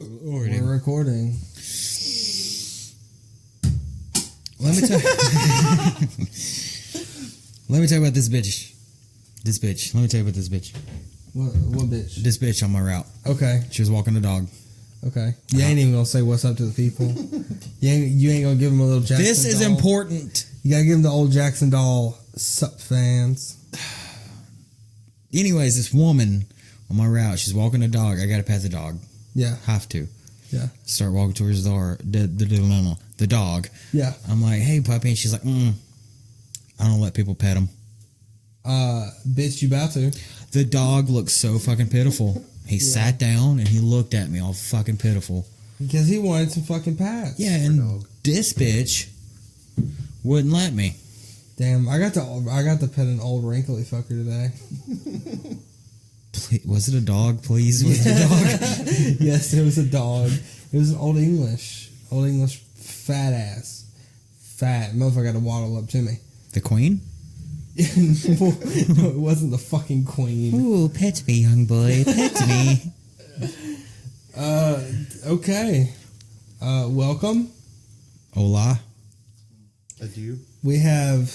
We're recording. Let me tell you about this bitch. Let me tell you about this bitch. What bitch? This bitch on my route. Okay. She was walking the dog. Okay. You ain't even gonna say what's up to the people. You ain't gonna give them a little Jackson This is doll. important. You gotta give them the old Jackson doll. Sup, fans. Anyways, this woman on my route, she's walking the dog. I gotta pet the dog. Yeah. Have to. Yeah. Start walking towards the dog. Yeah. I'm like, hey, puppy. And she's like, I don't let people pet him. Bitch, you about to. The dog looked so fucking pitiful. He sat down and he looked at me all fucking pitiful. Because he wanted some fucking pats. Yeah, and this bitch wouldn't let me. Damn, I got to pet an old wrinkly fucker today. Was it a dog, please? Was it a dog? Yes, it was a dog. It was an old English fat ass. Fat. Motherfucker got to waddle up to me. The queen? No, it wasn't the fucking queen. Ooh, pet me, young boy. Pet me. Okay. Welcome. Hola. Adieu. We have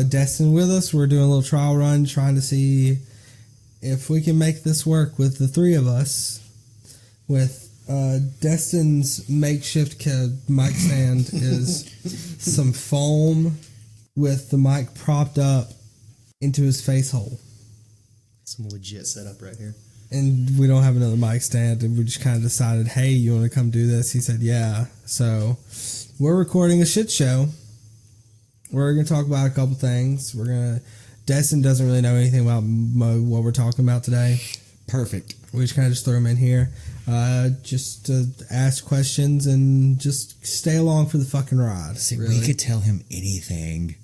Destin with us. We're doing a little trial run, trying to see if we can make this work with the three of us. With Destin's makeshift mic stand is some foam with the mic propped up into his face hole. Some legit setup right here. And we don't have another mic stand, and we just kind of decided, hey, you want to come do this? He said, yeah. So we're recording a shit show. We're going to talk about a couple things. Destin doesn't really know anything about what we're talking about today. Perfect. We just kind of throw him in here just to ask questions and just stay along for the fucking ride. See, really. we could tell him anything,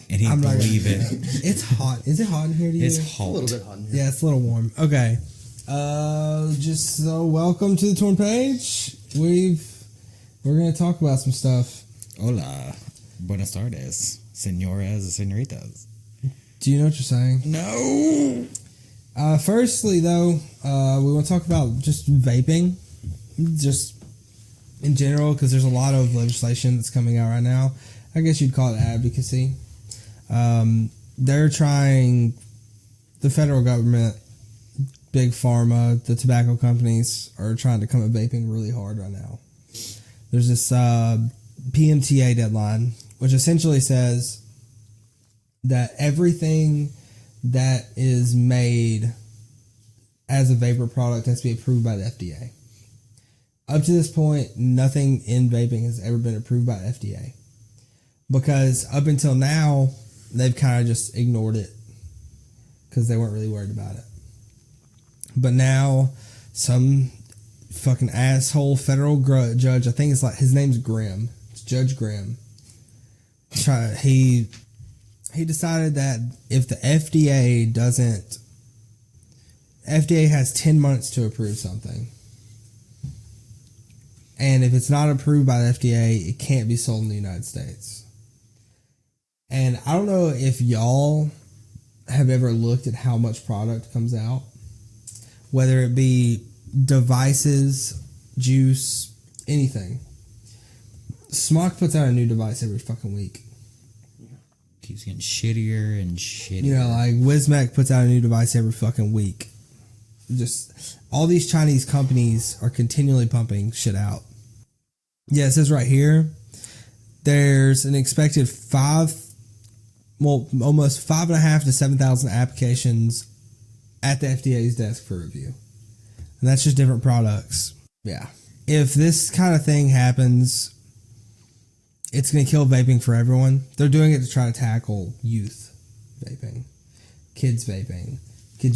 and he'd believe it. It's hot. Is it hot in here to you? It's hot. A little bit hot in here. Yeah, it's a little warm. Okay. Welcome to the Torn Page. We're going to talk about some stuff. Hola. Buenas tardes, señores and señoritas. Do you know what you're saying? No. Firstly, though, we want to talk about just vaping, just in general, because there's a lot of legislation that's coming out right now. I guess you'd call it advocacy. They're trying, the federal government, big pharma, the tobacco companies are trying to come at vaping really hard right now. There's this PMTA deadline, which essentially says that everything that is made as a vapor product has to be approved by the FDA. Up to this point, nothing in vaping has ever been approved by the FDA. Because up until now, they've kind of just ignored it because they weren't really worried about it. But now, some fucking asshole federal judge, I think it's like, his name's Grimm. It's Judge Grimm. He decided that if the FDA has 10 months to approve something. And if it's not approved by the FDA, it can't be sold in the United States. And I don't know if y'all have ever looked at how much product comes out. Whether it be devices, juice, anything. Smock puts out a new device every fucking week. Keeps getting shittier and shittier. You know, like Wismac puts out a new device every fucking week. Just all these Chinese companies are continually pumping shit out. Yeah, it says right here, there's an expected almost 5,500 to 7,000 applications at the FDA's desk for review. And that's just different products. Yeah. If this kind of thing happens, it's going to kill vaping for everyone. They're doing it to try to tackle youth vaping, kids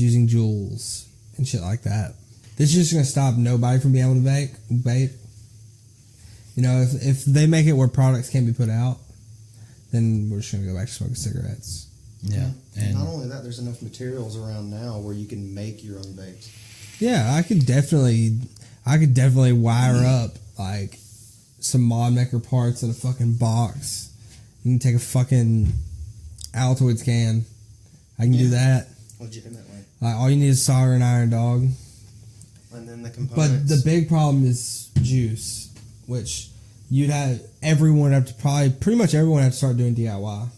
using Juuls and shit like that. This is just going to stop nobody from being able to vape. You know, if they make it where products can't be put out, then we're just going to go back to smoking cigarettes. Yeah. And not only that, there's enough materials around now where you can make your own vapes. Yeah, I could definitely wire up like some mod maker parts in a fucking box and take a fucking Altoids can. I can do that. Legitimately. Like all you need is solder and iron, dog. And then the But components. the big problem is juice, which you'd have pretty much everyone have to start doing DIY.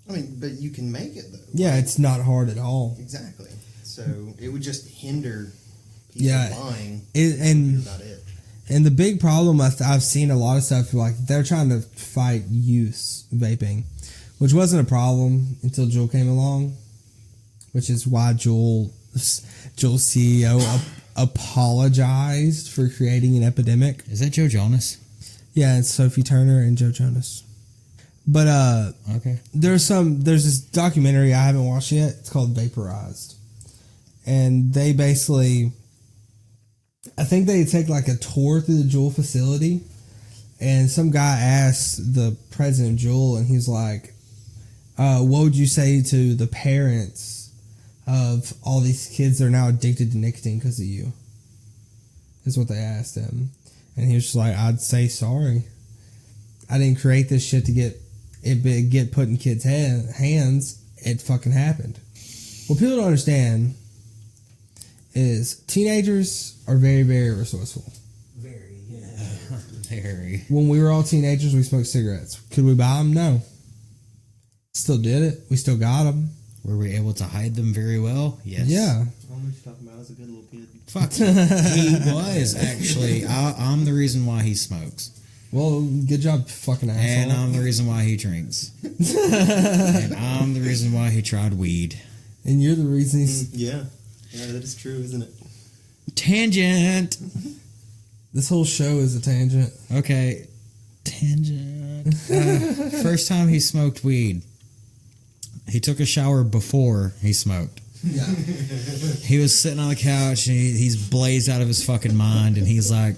I mean, but you can make it though. Yeah, it's not hard at all. Exactly. So it would just hinder people buying. And About it. And the big problem I've seen a lot of stuff like they're trying to fight youth vaping, which wasn't a problem until Juul came along, which is why Juul's CEO apologized for creating an epidemic. Is that Joe Jonas? Yeah, it's Sophie Turner and Joe Jonas. But Okay. there's this documentary I haven't watched yet. It's called Vaporized, and they basically, I think they take like a tour through the Juul facility, and some guy asked the president of Juul, and he's like, "What would you say to the parents of all these kids that are now addicted to nicotine because of you?" Is what they asked him, and he was just like, "I'd say sorry. I didn't create this shit to get put in kids' hands. It fucking happened." What people don't understand is teenagers are very, very resourceful. Very, yeah. Very. When we were all teenagers, we smoked cigarettes. Could we buy them? No. Still did it. We still got them. Were we able to hide them very well? Yes. Yeah. I don't know what you're talking about. I was a good little kid. Fuck. He was, actually. I'm the reason why he smokes. Well, good job, fucking asshole. And I'm the reason why he drinks. And I'm the reason why he tried weed. And you're the reason he's... Yeah. Yeah, that is true, isn't it? Tangent. This whole show is a tangent. Okay. Tangent. First time he smoked weed. He took a shower before he smoked. Yeah. He was sitting on the couch and he's blazed out of his fucking mind and he's like,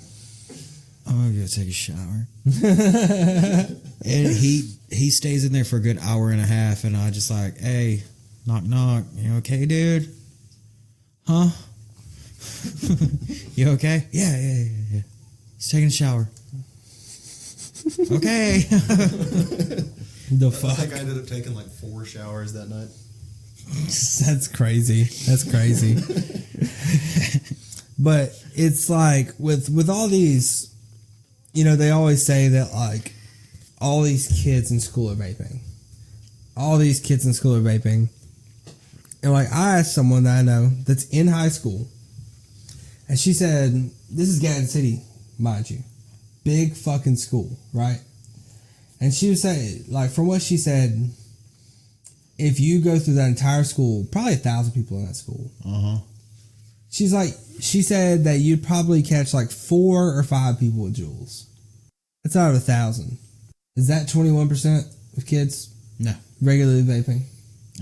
"I'm gonna go take a shower." And he stays in there for a good hour and a half, and I just like, "Hey, knock knock, you okay, dude? Huh? You okay? Yeah. He's taking a shower." Okay. The I fuck? think I ended up taking like 4 showers that night. That's crazy. That's crazy. But it's like with all these, they always say that like all these kids in school are vaping. All these kids in school are vaping. And like I asked someone that I know that's in high school, and she said, this is Gadsden City, mind you. Big fucking school, right? And she was saying, like, from what she said, if you go through that entire school, probably 1,000 people in that school. Uh-huh. She said that you'd probably catch like 4 or 5 people with Juuls. That's out of 1,000. Is that 21% of kids No. regularly vaping?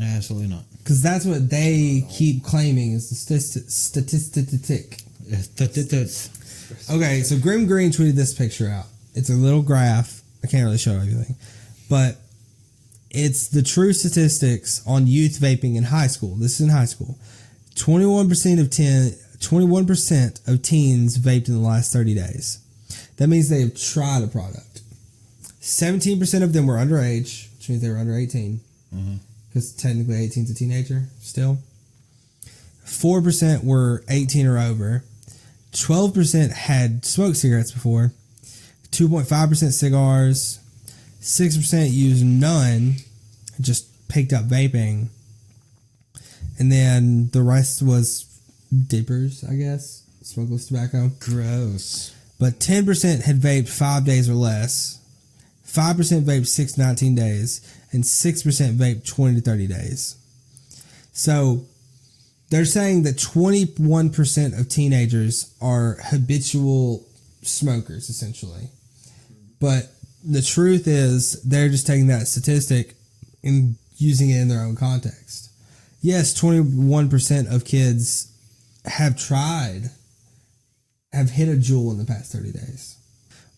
Absolutely not. Because that's what they keep claiming is the statistic. Okay, so Grim Green tweeted this picture out. It's a little graph. I can't really show everything. But it's the true statistics on youth vaping in high school. This is in high school. 21% of teens vaped in the last 30 days. That means they have tried a product. 17% of them were underage, which means they were under 18. Because technically 18 is a teenager still. 4% were 18 or over. 12% had smoked cigarettes before. 2.5% cigars. 6% used none, just picked up vaping. And then the rest was dippers, I guess. Smokeless tobacco. Gross. But 10% had vaped 5 days or less. 5% vaped 6 to 19 days. And 6% vaped 20 to 30 days. So they're saying that 21% of teenagers are habitual smokers, essentially. But the truth is, they're just taking that statistic and using it in their own context. Yes, 21% of kids have hit a Juul in the past 30 days.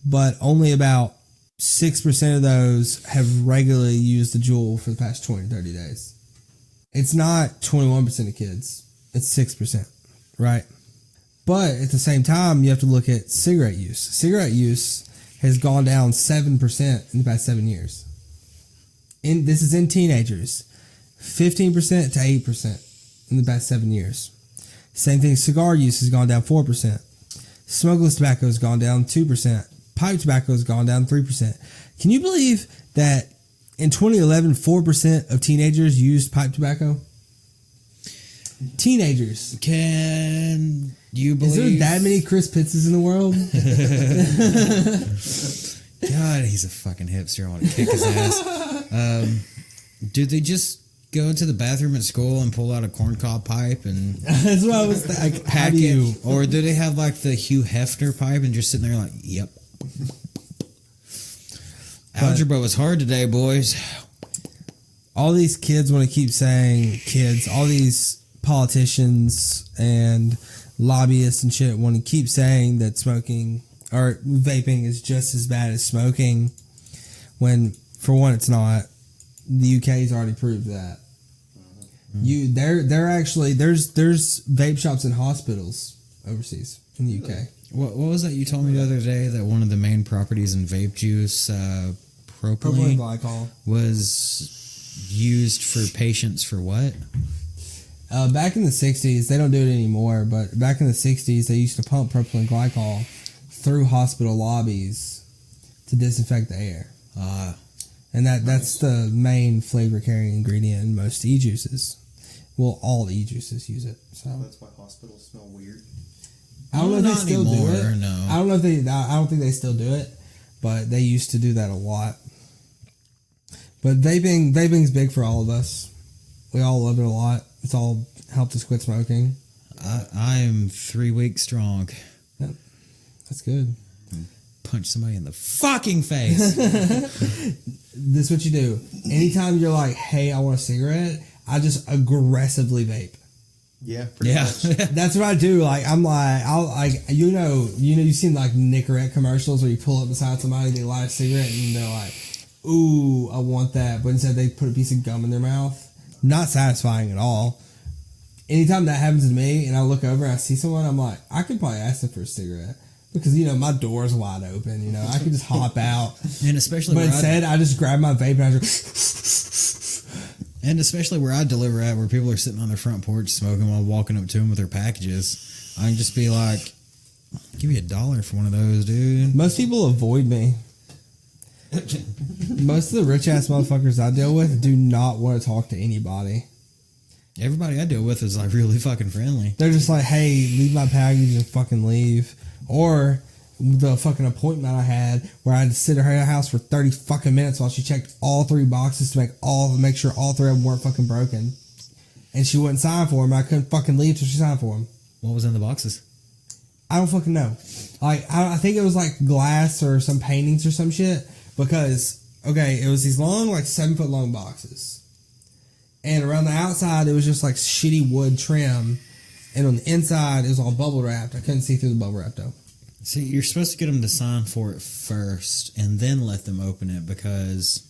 But only about 6% of those have regularly used the Juul for the past 20 to 30 days. It's not 21% of kids. It's 6%, right? But at the same time, you have to look at cigarette use. Cigarette use has gone down 7% in the past 7 years. This is in teenagers. 15% to 8% in the past 7 years. Same thing, cigar use has gone down 4%. Smokeless tobacco has gone down 2%. Pipe tobacco has gone down 3%. Can you believe that in 2011, 4% of teenagers used pipe tobacco? Teenagers. Can you believe? Is there that many Chris Pittses in the world? God, he's a fucking hipster. I want to kick his ass. Did they just go into the bathroom at school and pull out a corncob pipe and That's what I was thinking. How pack do you? it? Or do they have like the Hugh Hefner pipe and just sitting there like, yep. Algebra was hard today, boys. All these kids want to keep saying all these politicians and lobbyists and shit want to keep saying that smoking or vaping is just as bad as smoking, when for one it's not. The UK's already proved that. They're actually there's vape shops in hospitals overseas in the UK. What was that you told me the other day, that one of the main properties in vape juice, propylene glycol, was used for patients for what? Back in the 60s, they don't do it anymore, but back in the 60s, they used to pump propylene glycol through hospital lobbies to disinfect the air. And that's the main flavor-carrying ingredient in most e-juices. Well, all e-juices use it. So that's why hospitals smell weird. I don't know if they still do it. No. I don't think they still do it, but they used to do that a lot. But vaping's big for all of us. We all love it a lot. It's all helped us quit smoking. I am 3 weeks strong. Yep. That's good. Punch somebody in the fucking face. This is what you do. Anytime you're like, hey, I want a cigarette, I just aggressively vape. Yeah, pretty much. That's what I do. Like, I'm like, I'll like, you've seen like Nicorette commercials where you pull up beside somebody, they light a cigarette, and they're like, ooh, I want that. But instead they put a piece of gum in their mouth. Not satisfying at all. Anytime that happens to me and I look over and I see someone, I'm like, I could probably ask them for a cigarette. Because, my door's wide open, I could just hop out. And especially but instead, I just grab my vape and I just... And especially where I deliver at, where people are sitting on their front porch smoking while walking up to them with their packages, I can just be like, give me $1 for one of those, dude. Most people avoid me. Most of the rich-ass motherfuckers I deal with do not want to talk to anybody. Everybody I deal with is like really fucking friendly. They're just like, hey, leave my package and fucking leave. Or the fucking appointment I had where I had to sit at her house for 30 fucking minutes while she checked all 3 boxes to make sure all 3 of them weren't fucking broken. And she wouldn't sign for them. I couldn't fucking leave till she signed for them. What was in the boxes? I don't fucking know. Like, I think it was like glass or some paintings or some shit. Because, okay, it was these long, like 7-foot long boxes. And around the outside, it was just like shitty wood trim. And on the inside, it was all bubble wrapped. I couldn't see through the bubble wrap, though. See, you're supposed to get them to sign for it first and then let them open it, because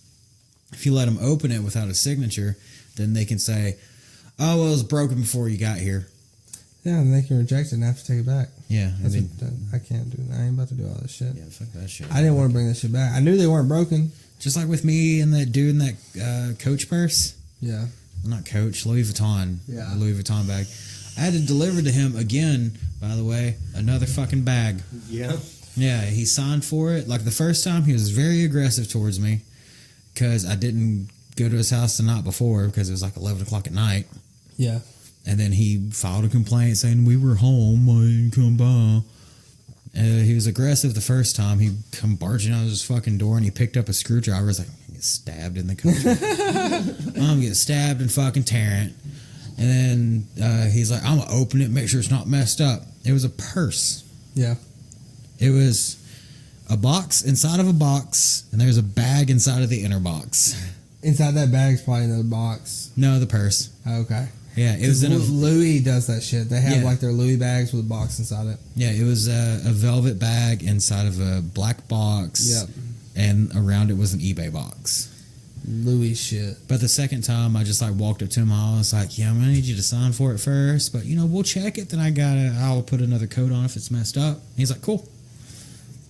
if you let them open it without a signature, then they can say, oh, well, it was broken before you got here. Yeah, and they can reject it and have to take it back. Yeah. I can't do that. I ain't about to do all this shit. Yeah, fuck that shit. I didn't want to bring that shit back. I knew they weren't broken. Just like with me and that dude in that Coach purse. Yeah. Not Coach, Louis Vuitton. Yeah. Louis Vuitton bag. I had to deliver to him again, by the way, another fucking bag. Yeah. Yeah, he signed for it. Like the first time, he was very aggressive towards me because I didn't go to his house the night before because it was like 11 o'clock at night. Yeah. And then he filed a complaint saying, we were home, I didn't come by. He was aggressive the first time. He come barging out of his fucking door and he picked up a screwdriver. I was like, I'm get stabbed in the country. I'm get stabbed in fucking Tarrant. And then he's like, I'm going to open it, make sure it's not messed up. It was a purse. Yeah. It was a box inside of a box, and there's a bag inside of the inner box. Inside that bag's probably another box. No, the purse. Oh, okay. Yeah, it was in a... Louis does that shit. They have Yeah. like their Louis bags with a box inside it. Yeah, it was a velvet bag inside of a black box. Yep. And around it was an eBay box. Louis shit. But the second time, I just like walked up to him. I was like, yeah, I'm going to need you to sign for it first. But, we'll check it. Then I'll put another coat on if it's messed up. And he's like, cool.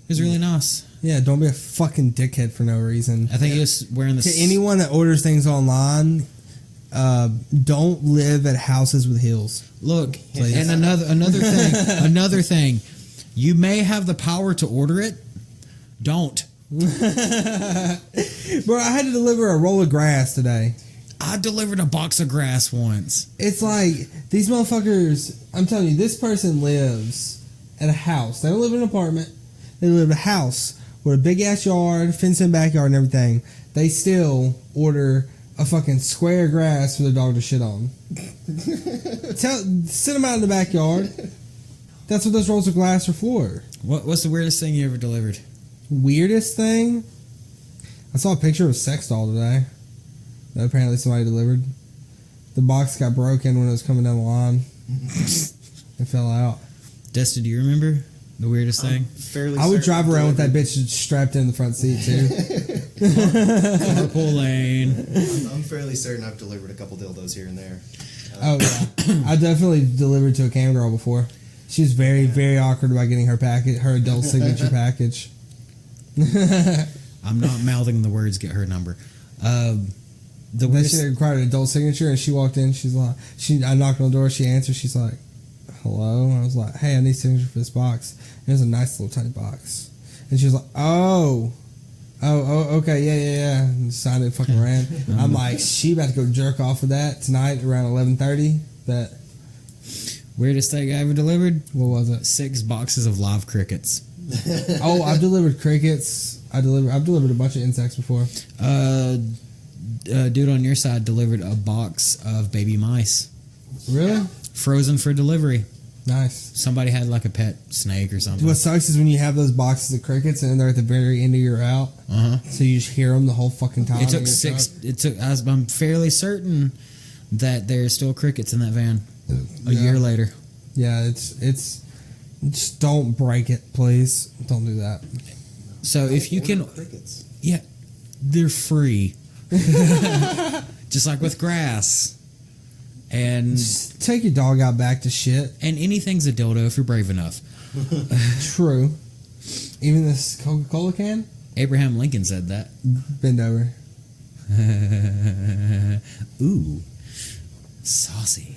It was really nice. Yeah, don't be a fucking dickhead for no reason. I think he was wearing To anyone that orders things online, don't live at houses with hills. Look, and another thing. You may have the power to order it. Don't. Bro, I had to deliver a roll of grass today. I delivered a box of grass once. It's like, these motherfuckers, I'm telling you, this person lives at a house. They don't live in an apartment. They live in a house with a big-ass yard, fenced-in backyard and everything. They still order a fucking square of grass for their dog to shit on. Sit them out in the backyard. That's what those rolls of glass are for. What's the weirdest thing you ever delivered? Weirdest thing? I saw a picture of a sex doll today that apparently somebody delivered. The box got broken when it was coming down the line. It fell out. Destin, do you remember the weirdest thing? I would drive around with that bitch strapped in the front seat too. Carpool lane. I'm fairly certain I've delivered a couple dildos here and there. Oh yeah, I definitely delivered to a cam girl before. She was very, very awkward about getting her package, her adult signature package. I'm not mouthing the words. Get her number. The Then she required an adult signature, and she walked in. She's like, I knocked on the door. She answered. She's like, "Hello." And I was like, "Hey, I need signature for this box." And it was a nice little tiny box. And she was like, "Oh, okay, yeah." And signed it, and fucking ran. I'm like, she about to go jerk off with that tonight around 11:30. But weirdest thing I ever delivered? What was it? 6 boxes of live crickets. Oh, I've delivered crickets. I've delivered a bunch of insects before. Dude on your side delivered a box of baby mice. Really? Frozen for delivery. Nice. Somebody had like a pet snake or something. What sucks is when you have those boxes of crickets and they're at the very end of your route. So you just hear them the whole fucking time. It took 6. It took. I'm fairly certain that there's still crickets in that van a year later. Yeah, it's. Just don't break it, please. Don't do that. So if you can, crickets. Yeah, they're free. Just like with grass. And just take your dog out back to shit. And anything's a dildo if you're brave enough. True. Even this Coca-Cola can? Abraham Lincoln said that. Bend over. Ooh. Saucy.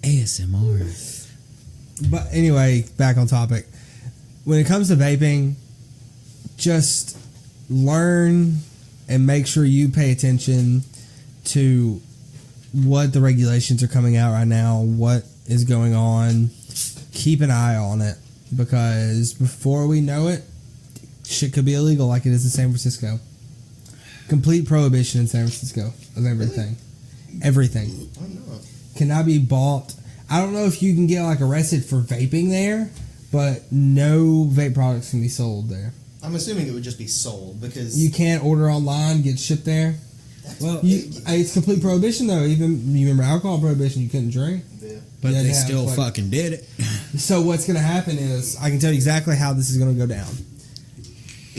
ASMR. But anyway, back on topic. When it comes to vaping, just learn and make sure you pay attention to what the regulations are coming out right now, what is going on. Keep an eye on it, because before we know it, shit could be illegal like it is in San Francisco. Complete prohibition in San Francisco of everything. Everything. Cannot be bought. I don't know if you can get like arrested for vaping there, but no vape products can be sold there. I'm assuming it would just be sold because you can't order online, get shipped there. Well, it's complete prohibition though. Even you remember alcohol prohibition, you couldn't drink. Yeah. But they still fucking did it. So what's going to happen is, I can tell you exactly how this is going to go down.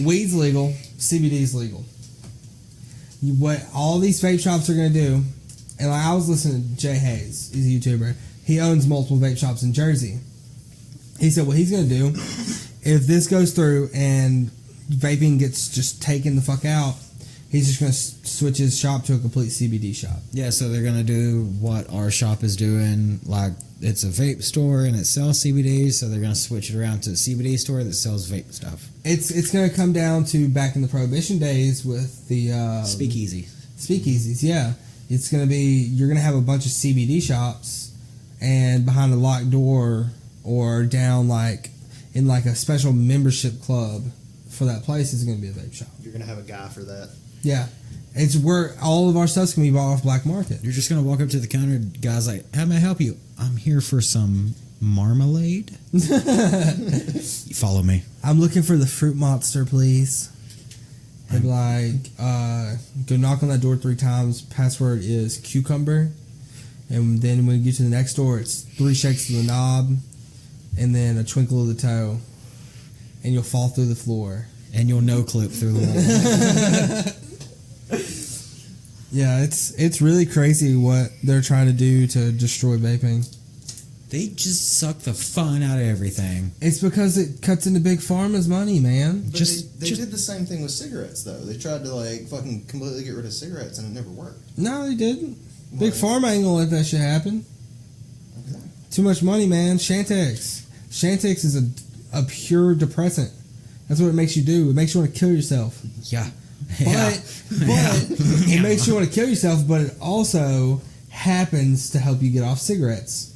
Weed's legal, CBD's legal. What all these vape shops are going to do, and like I was listening to Jay Hayes, he's a YouTuber. He owns multiple vape shops in Jersey. He said what he's going to do, if this goes through and vaping gets just taken the fuck out, he's just going to switch his shop to a complete CBD shop. Yeah, so they're going to do what our shop is doing. Like, it's a vape store and it sells CBD, so they're going to switch it around to a CBD store that sells vape stuff. It's going to come down to back in the Prohibition days with the... Speakeasies, yeah. It's going to be... You're going to have a bunch of CBD shops, and behind a locked door or down like in like a special membership club for that place is going to be a vape shop. You're going to have a guy for that. Yeah. It's where all of our stuff's going to be bought off black market. You're just going to walk up to the counter, guy's like, how may I help you? I'm here for some marmalade. Follow me. I'm looking for the fruit monster, please. They'd be like, go knock on that door 3 times. Password is cucumber. And then when you get to the next door, it's 3 shakes of the knob and then a twinkle of the toe. And you'll fall through the floor. And you'll no-clip through the wall. Yeah, it's really crazy what they're trying to do to destroy vaping. They just suck the fun out of everything. It's because it cuts into big pharma's money, man. But they did the same thing with cigarettes, though. They tried to like fucking completely get rid of cigarettes, and it never worked. No, they didn't. Big pharma ain't gonna let that shit happen. Okay. Too much money, man. Chantix. Chantix is a pure depressant. That's what it makes you do. It makes you want to kill yourself. Yeah. But it makes you want to kill yourself, but it also happens to help you get off cigarettes.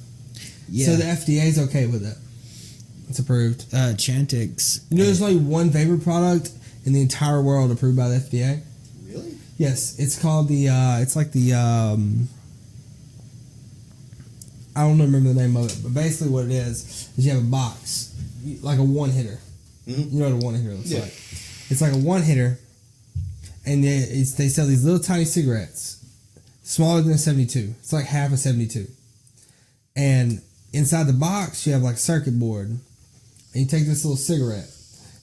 Yeah. So the FDA's okay with it. It's approved. Chantix. You know, there's only one vapor product in the entire world approved by the FDA. Really? Yes, it's called the. It's like the. I don't remember the name of it, but basically what it is you have a box, like a one hitter. Mm-hmm. You know what a one hitter looks like? It's like a one hitter, and they sell these little tiny cigarettes, smaller than a 72. It's like half a 72, and inside the box you have like a circuit board, and you take this little cigarette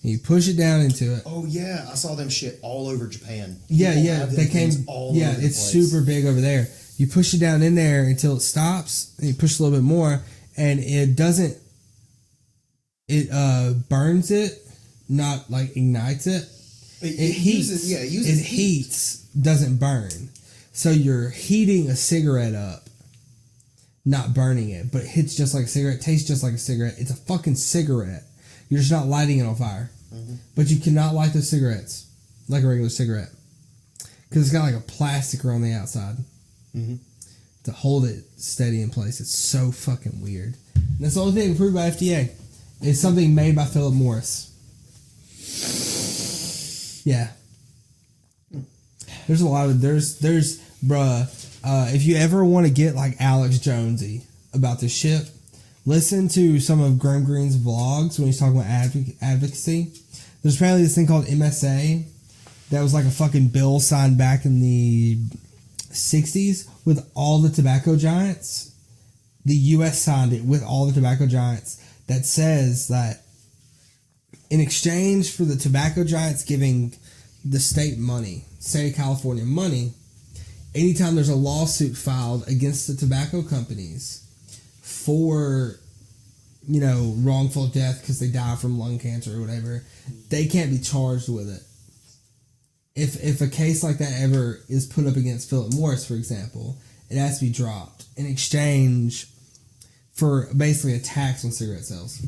and you push it down into it. Oh yeah, I saw them shit all over Japan. Yeah, People yeah, have them they came. things all Yeah, over the it's place. super big over there. You push it down in there until it stops, and you push a little bit more, and it doesn't. It burns it, not like ignites it. It heats. It uses it heats, doesn't burn. So you're heating a cigarette up, not burning it, but it hits just like a cigarette, tastes just like a cigarette. It's a fucking cigarette. You're just not lighting it on fire. Mm-hmm. But you cannot light those cigarettes like a regular cigarette because it's got like a plastic around the outside to hold it steady in place. It's so fucking weird. And that's the only thing approved by FDA. It's something made by Philip Morris. Yeah. There's a lot of there's bruh. If you ever want to get like Alex Jonesy about this shit, listen to some of Graham Greene's vlogs when he's talking about advocacy. There's apparently this thing called MSA that was like a fucking bill signed back in the 60s with all the tobacco giants. The U.S. signed it with all the tobacco giants that says that in exchange for the tobacco giants giving the state of California money, anytime there's a lawsuit filed against the tobacco companies for, wrongful death because they die from lung cancer or whatever, they can't be charged with it. If a case like that ever is put up against Philip Morris, for example, it has to be dropped in exchange for basically a tax on cigarette sales.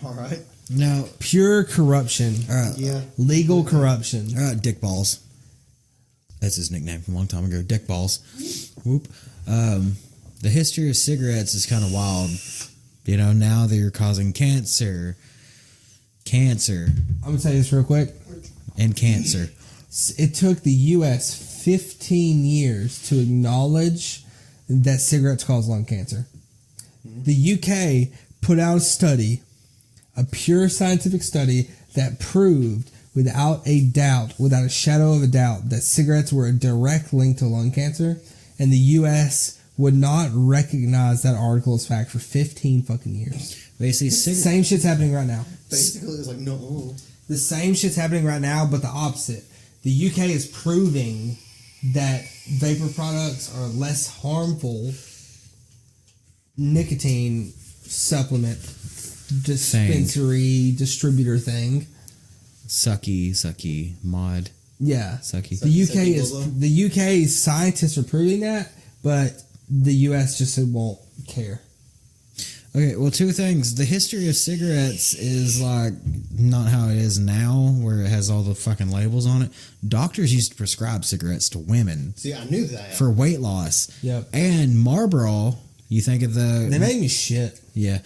All right. No. Pure corruption. Yeah. Legal corruption. Dick Balls. That's his nickname from a long time ago. Dick Balls. Whoop. The history of cigarettes is kind of wild. Now they're causing cancer. I'm going to tell you this real quick. And cancer. It took the U.S. 15 years to acknowledge that cigarettes cause lung cancer. The U.K. put out a study, a pure scientific study, that proved without a shadow of a doubt, that cigarettes were a direct link to lung cancer, and the U.S. would not recognize that article as fact for 15 fucking years. Basically, same shit's happening right now. Basically, it's like, no. The same shit's happening right now, but the opposite. The UK is proving that vapor products are less harmful nicotine supplement distributor thing. Sucky, mod. Yeah. Sucky. The UK scientists are proving that, but the US just won't care. Okay, well, two things. The history of cigarettes is like not how it is now, where it has all the fucking labels on it. Doctors used to prescribe cigarettes to women. See, I knew that. For weight loss. Yep. And Marlboro, you think of the... They made me shit. Yeah.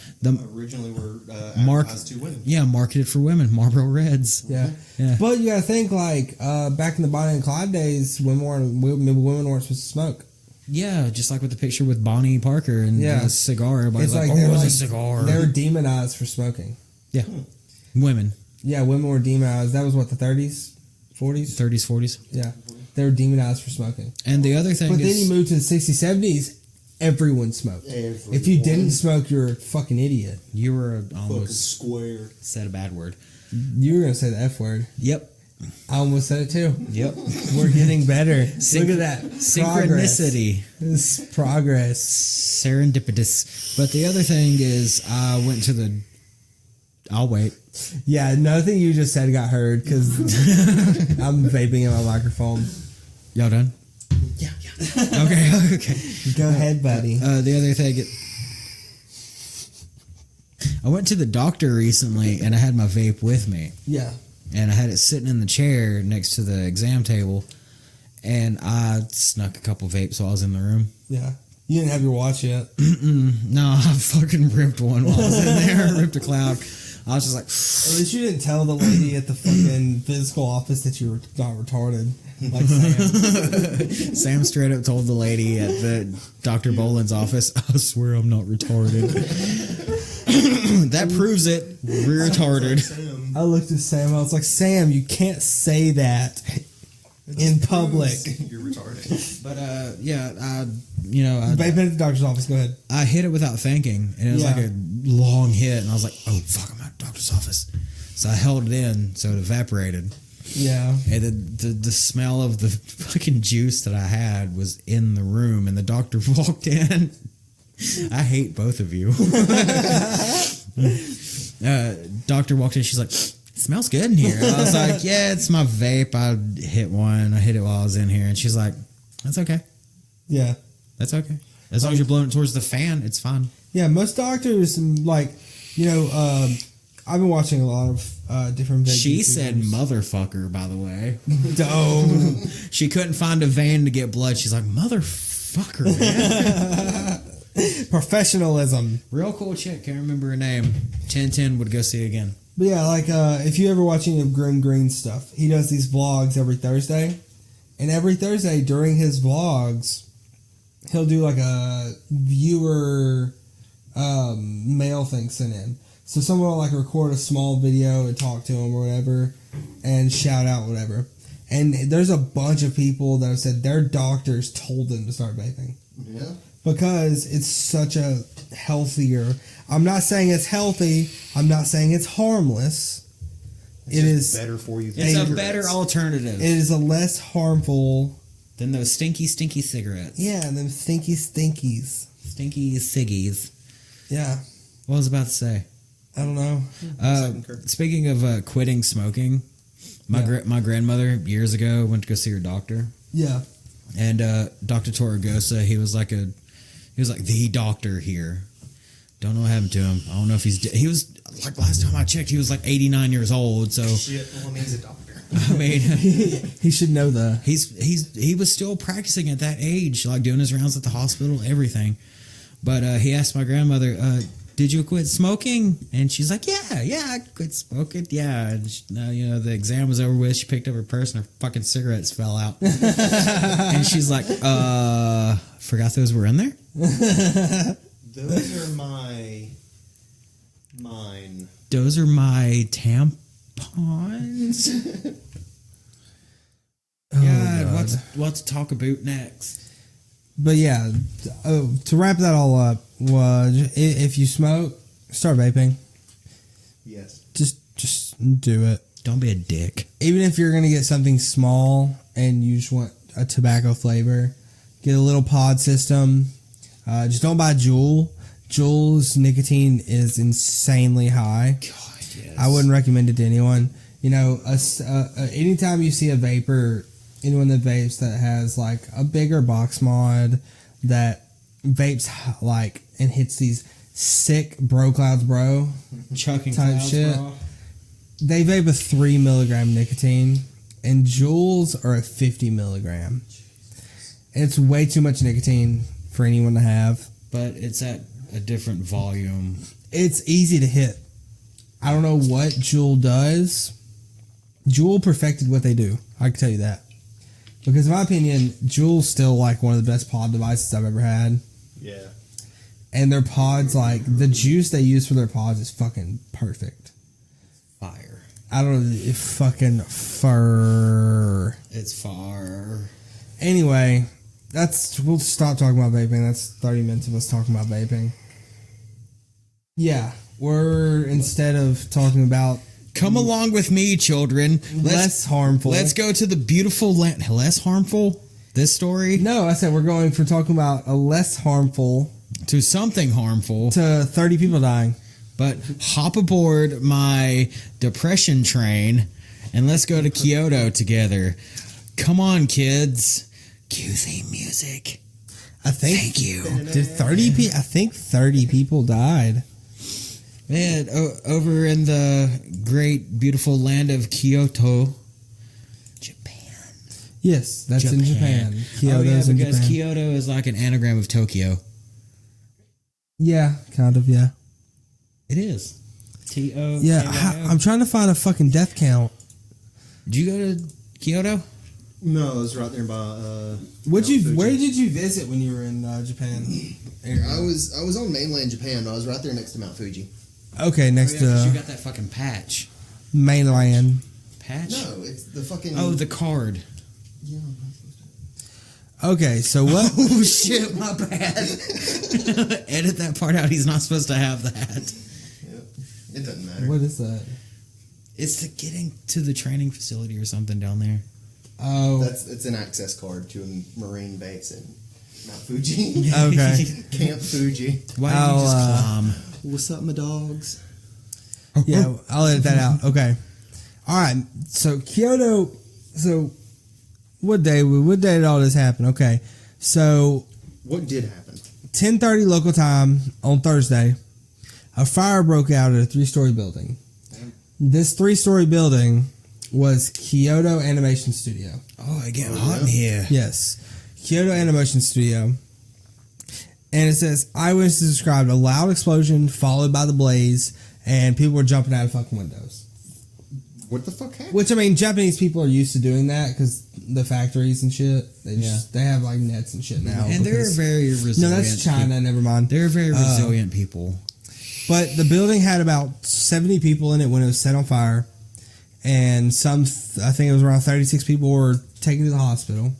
Originally were advertised to women. Yeah, marketed for women. Marlboro Reds. Yeah. Yeah. But you gotta think, like, back in the Bonnie and Clyde days, women weren't supposed to smoke. Yeah, just like with the picture with Bonnie Parker and the cigar. Everybody's like, it was a cigar. They were demonized for smoking. Yeah. Women. Yeah, women were demonized. That was what, the 30s? 40s? 30s, 40s. Yeah. They were demonized for smoking. And the other thing But then you move to the 60s, 70s, everyone smoked. If you didn't smoke, you're a fucking idiot. You were almost square. said a bad word. You were going to say the F word. Yep. I almost said it too. Yep. We're getting better. Look at that. Synchronicity. This progress. Serendipitous. But the other thing is, I went to the... I'll wait. Yeah, nothing you just said got heard because I'm vaping in my microphone. Y'all done? Yeah. Okay. Go ahead, buddy. The other thing... I went to the doctor recently, and I had my vape with me. Yeah. And I had it sitting in the chair next to the exam table, and I snuck a couple vapes while I was in the room. Yeah. You didn't have your watch yet. No, I fucking ripped one while I was in there. Ripped a cloud. I was just like... At least you didn't tell the lady at the fucking physical office that you were not retarded. Like Sam. Sam straight up told the lady at the Dr. Boland's office, I swear I'm not retarded. That proves it. We're retarded. I looked at Sam. I was like, Sam, you can't say that in public. You're retarded. But I Vaping at the doctor's office. Go ahead. I hit it without thinking, and it was like a long hit, and I was like, oh, fuck, I'm at the doctor's office. So I held it in, so it evaporated. Yeah. And the smell of the fucking juice that I had was in the room, and the doctor walked in. I hate both of you. Doctor walked in, she's like, smells good in here. I was like, yeah, it's my vape. I hit one. I hit it while I was in here. And she's like, that's okay. Yeah. That's okay. As long as you're blowing it towards the fan, it's fine. Yeah, most doctors, like, I've been watching a lot of different vape She YouTubers. said motherfucker, by the way. Dope. She couldn't find a vein to get blood. She's like, motherfucker, man. Professionalism. Real cool chick. Can't remember her name. 1010 would go see again. But yeah, like, if you ever watch any of Grim Green's stuff, he does these vlogs every Thursday. And every Thursday during his vlogs, he'll do like a viewer mail thing sent in. So someone will like record a small video and talk to him or whatever and shout out whatever. And there's a bunch of people that have said their doctors told them to start vaping. Yeah. Because it's such a healthier... I'm not saying it's healthy. I'm not saying it's harmless. It is better for you. It's a better alternative. It is a less harmful... than those stinky cigarettes. Yeah, them stinkies. Stinky ciggies. Yeah. What was I about to say? I don't know. Speaking of quitting smoking, my grandmother years ago went to go see her doctor. Yeah. And Dr. Torregosa, he was like the doctor here. Don't know what happened to him. I don't know if he was like last time I checked, he was like 89 years old. So shit. Well, he's a doctor. I mean, he should know he was still practicing at that age, like doing his rounds at the hospital, everything. But he asked my grandmother, did you quit smoking? And she's like, yeah, I quit smoking. Yeah. And she, the exam was over with. She picked up her purse and her fucking cigarettes fell out. And she's like, forgot those were in there? Those are mine. Those are my tampons. God, what to talk about next? But yeah, to wrap that all up, if you smoke, start vaping. Yes. Just do it. Don't be a dick. Even if you're going to get something small and you just want a tobacco flavor, get a little pod system. Just don't buy Juul. Juul's nicotine is insanely high. God, yes. I wouldn't recommend it to anyone. Anytime you see a vapor, anyone that vapes that has like a bigger box mod that vapes like and hits these sick bro clouds bro Chucking type clouds, shit, bro. they vape a 3 milligram nicotine, and Juuls are at 50 milligram. It's way too much nicotine for anyone to have. But it's at a different volume. It's easy to hit. I don't know what Juul does. Juul perfected what they do. I can tell you that. Because in my opinion, Juul's still like one of the best pod devices I've ever had. Yeah. And their pods, like, the juice they use for their pods is fucking perfect. Fire. I don't know, it's fucking fur. It's fire. Anyway, we'll stop talking about vaping. That's 30 minutes of us talking about vaping. Yeah, instead of talking about Come along with me, children. Less harmful. Let's go to the beautiful land. Less harmful? This story? No, I said we're going from talking about a less harmful To something harmful. to 30 people dying. But hop aboard my depression train and let's go to Kyoto together. Come on, kids. Cue theme music. I think. Thank you. Did 30 people? I think 30 people died. Man, over in the great, beautiful land of Kyoto, Japan. Yes, that's in Japan. Kyoto's in because Japan. Kyoto is like an anagram of Tokyo. Yeah, kind of. Yeah. It is. T-O. Yeah, I'm trying to find a fucking death count. Did you go to Kyoto? No, it was right there by. Where Fuji. did you visit when you were in Japan? I was on mainland Japan. I was right there next to Mount Fuji. Okay, next You to got that fucking patch. mainland. Patch? No, it's the fucking. Oh, the card. Yeah. Okay, so what? Oh shit, my bad. Edit that part out. He's not supposed to have that. It doesn't matter. What is that? It's the getting to the training facility or something down there. Oh, It's an access card to a marine base in Mount Fuji. okay. Camp Fuji. Why don't you just climb? What's up, my dogs? Yeah, I'll edit that out. Okay. All right. So Kyoto. So what day did all this happen? Okay. So What did happen? 10:30 local time on Thursday, a fire broke out at a 3-story building. This 3-story building was Kyoto Animation Studio. Oh, I get hot in here. Yes, Kyoto Animation Studio. And it says, eyewitnesses described a loud explosion followed by the blaze, and people were jumping out of fucking windows. What the fuck happened? Which, I mean, Japanese people are used to doing that because the factories and shit, they have like nets and shit now. And they're very resilient. No, that's China, people. never mind. They're very resilient people. But the building had about 70 people in it when it was set on fire. And I think it was around 36 people were taken to the hospital.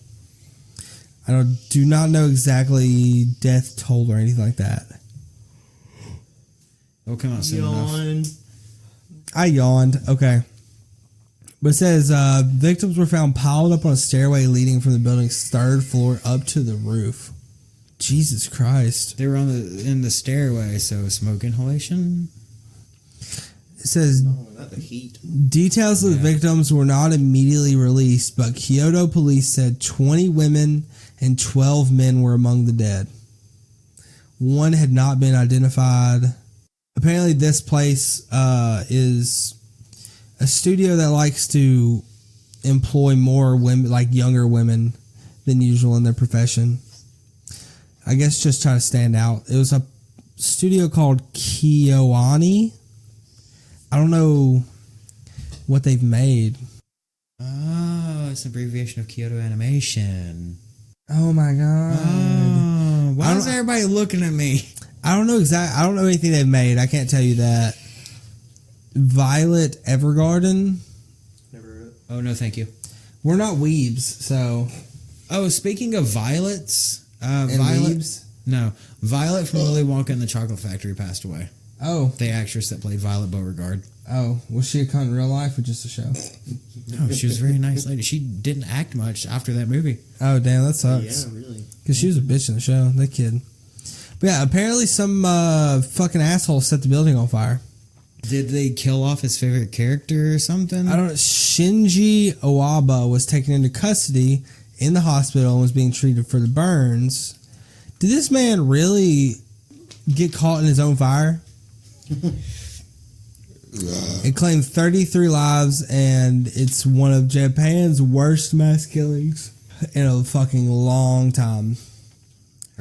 I do not know exactly death toll or anything like that. They'll come out soon enough. I yawned. Okay. But it says victims were found piled up on a stairway leading from the building's 3rd floor up to the roof. Jesus Christ. They were in the stairway, so smoke inhalation. It says Not the heat. details of the victims were not immediately released, but Kyoto police said 20 women and 12 men were among the dead. One had not been identified. Apparently this place is a studio that likes to employ more women, like younger women, than usual in their profession. I guess just trying to stand out. It was a studio called KyoAni. I don't know what they've made. Oh, it's an abbreviation of Kyoto Animation. Oh my god! Oh, why is everybody looking at me? I don't know exactly. I don't know anything they've made. I can't tell you that. Violet Evergarden. Never heard it. Oh no, thank you. We're not weebs, so. Oh, speaking of violets, And Violet. weebs? No, Violet from Willy Wonka and the Chocolate Factory passed away. Oh, The actress that played Violet Beauregard. was she a cunt in real life or just a show? No, she was a very nice lady. She didn't act much after that movie. Oh damn, that sucks. Yeah, really. Because she was a bitch in the show. That kid. But yeah, apparently some fucking asshole set the building on fire. Did they kill off his favorite character or something? I don't know. Shinji Owaba was taken into custody in the hospital and was being treated for the burns. Did this man really get caught in his own fire? It claimed 33 lives, and it's one of Japan's worst mass killings in a fucking long time.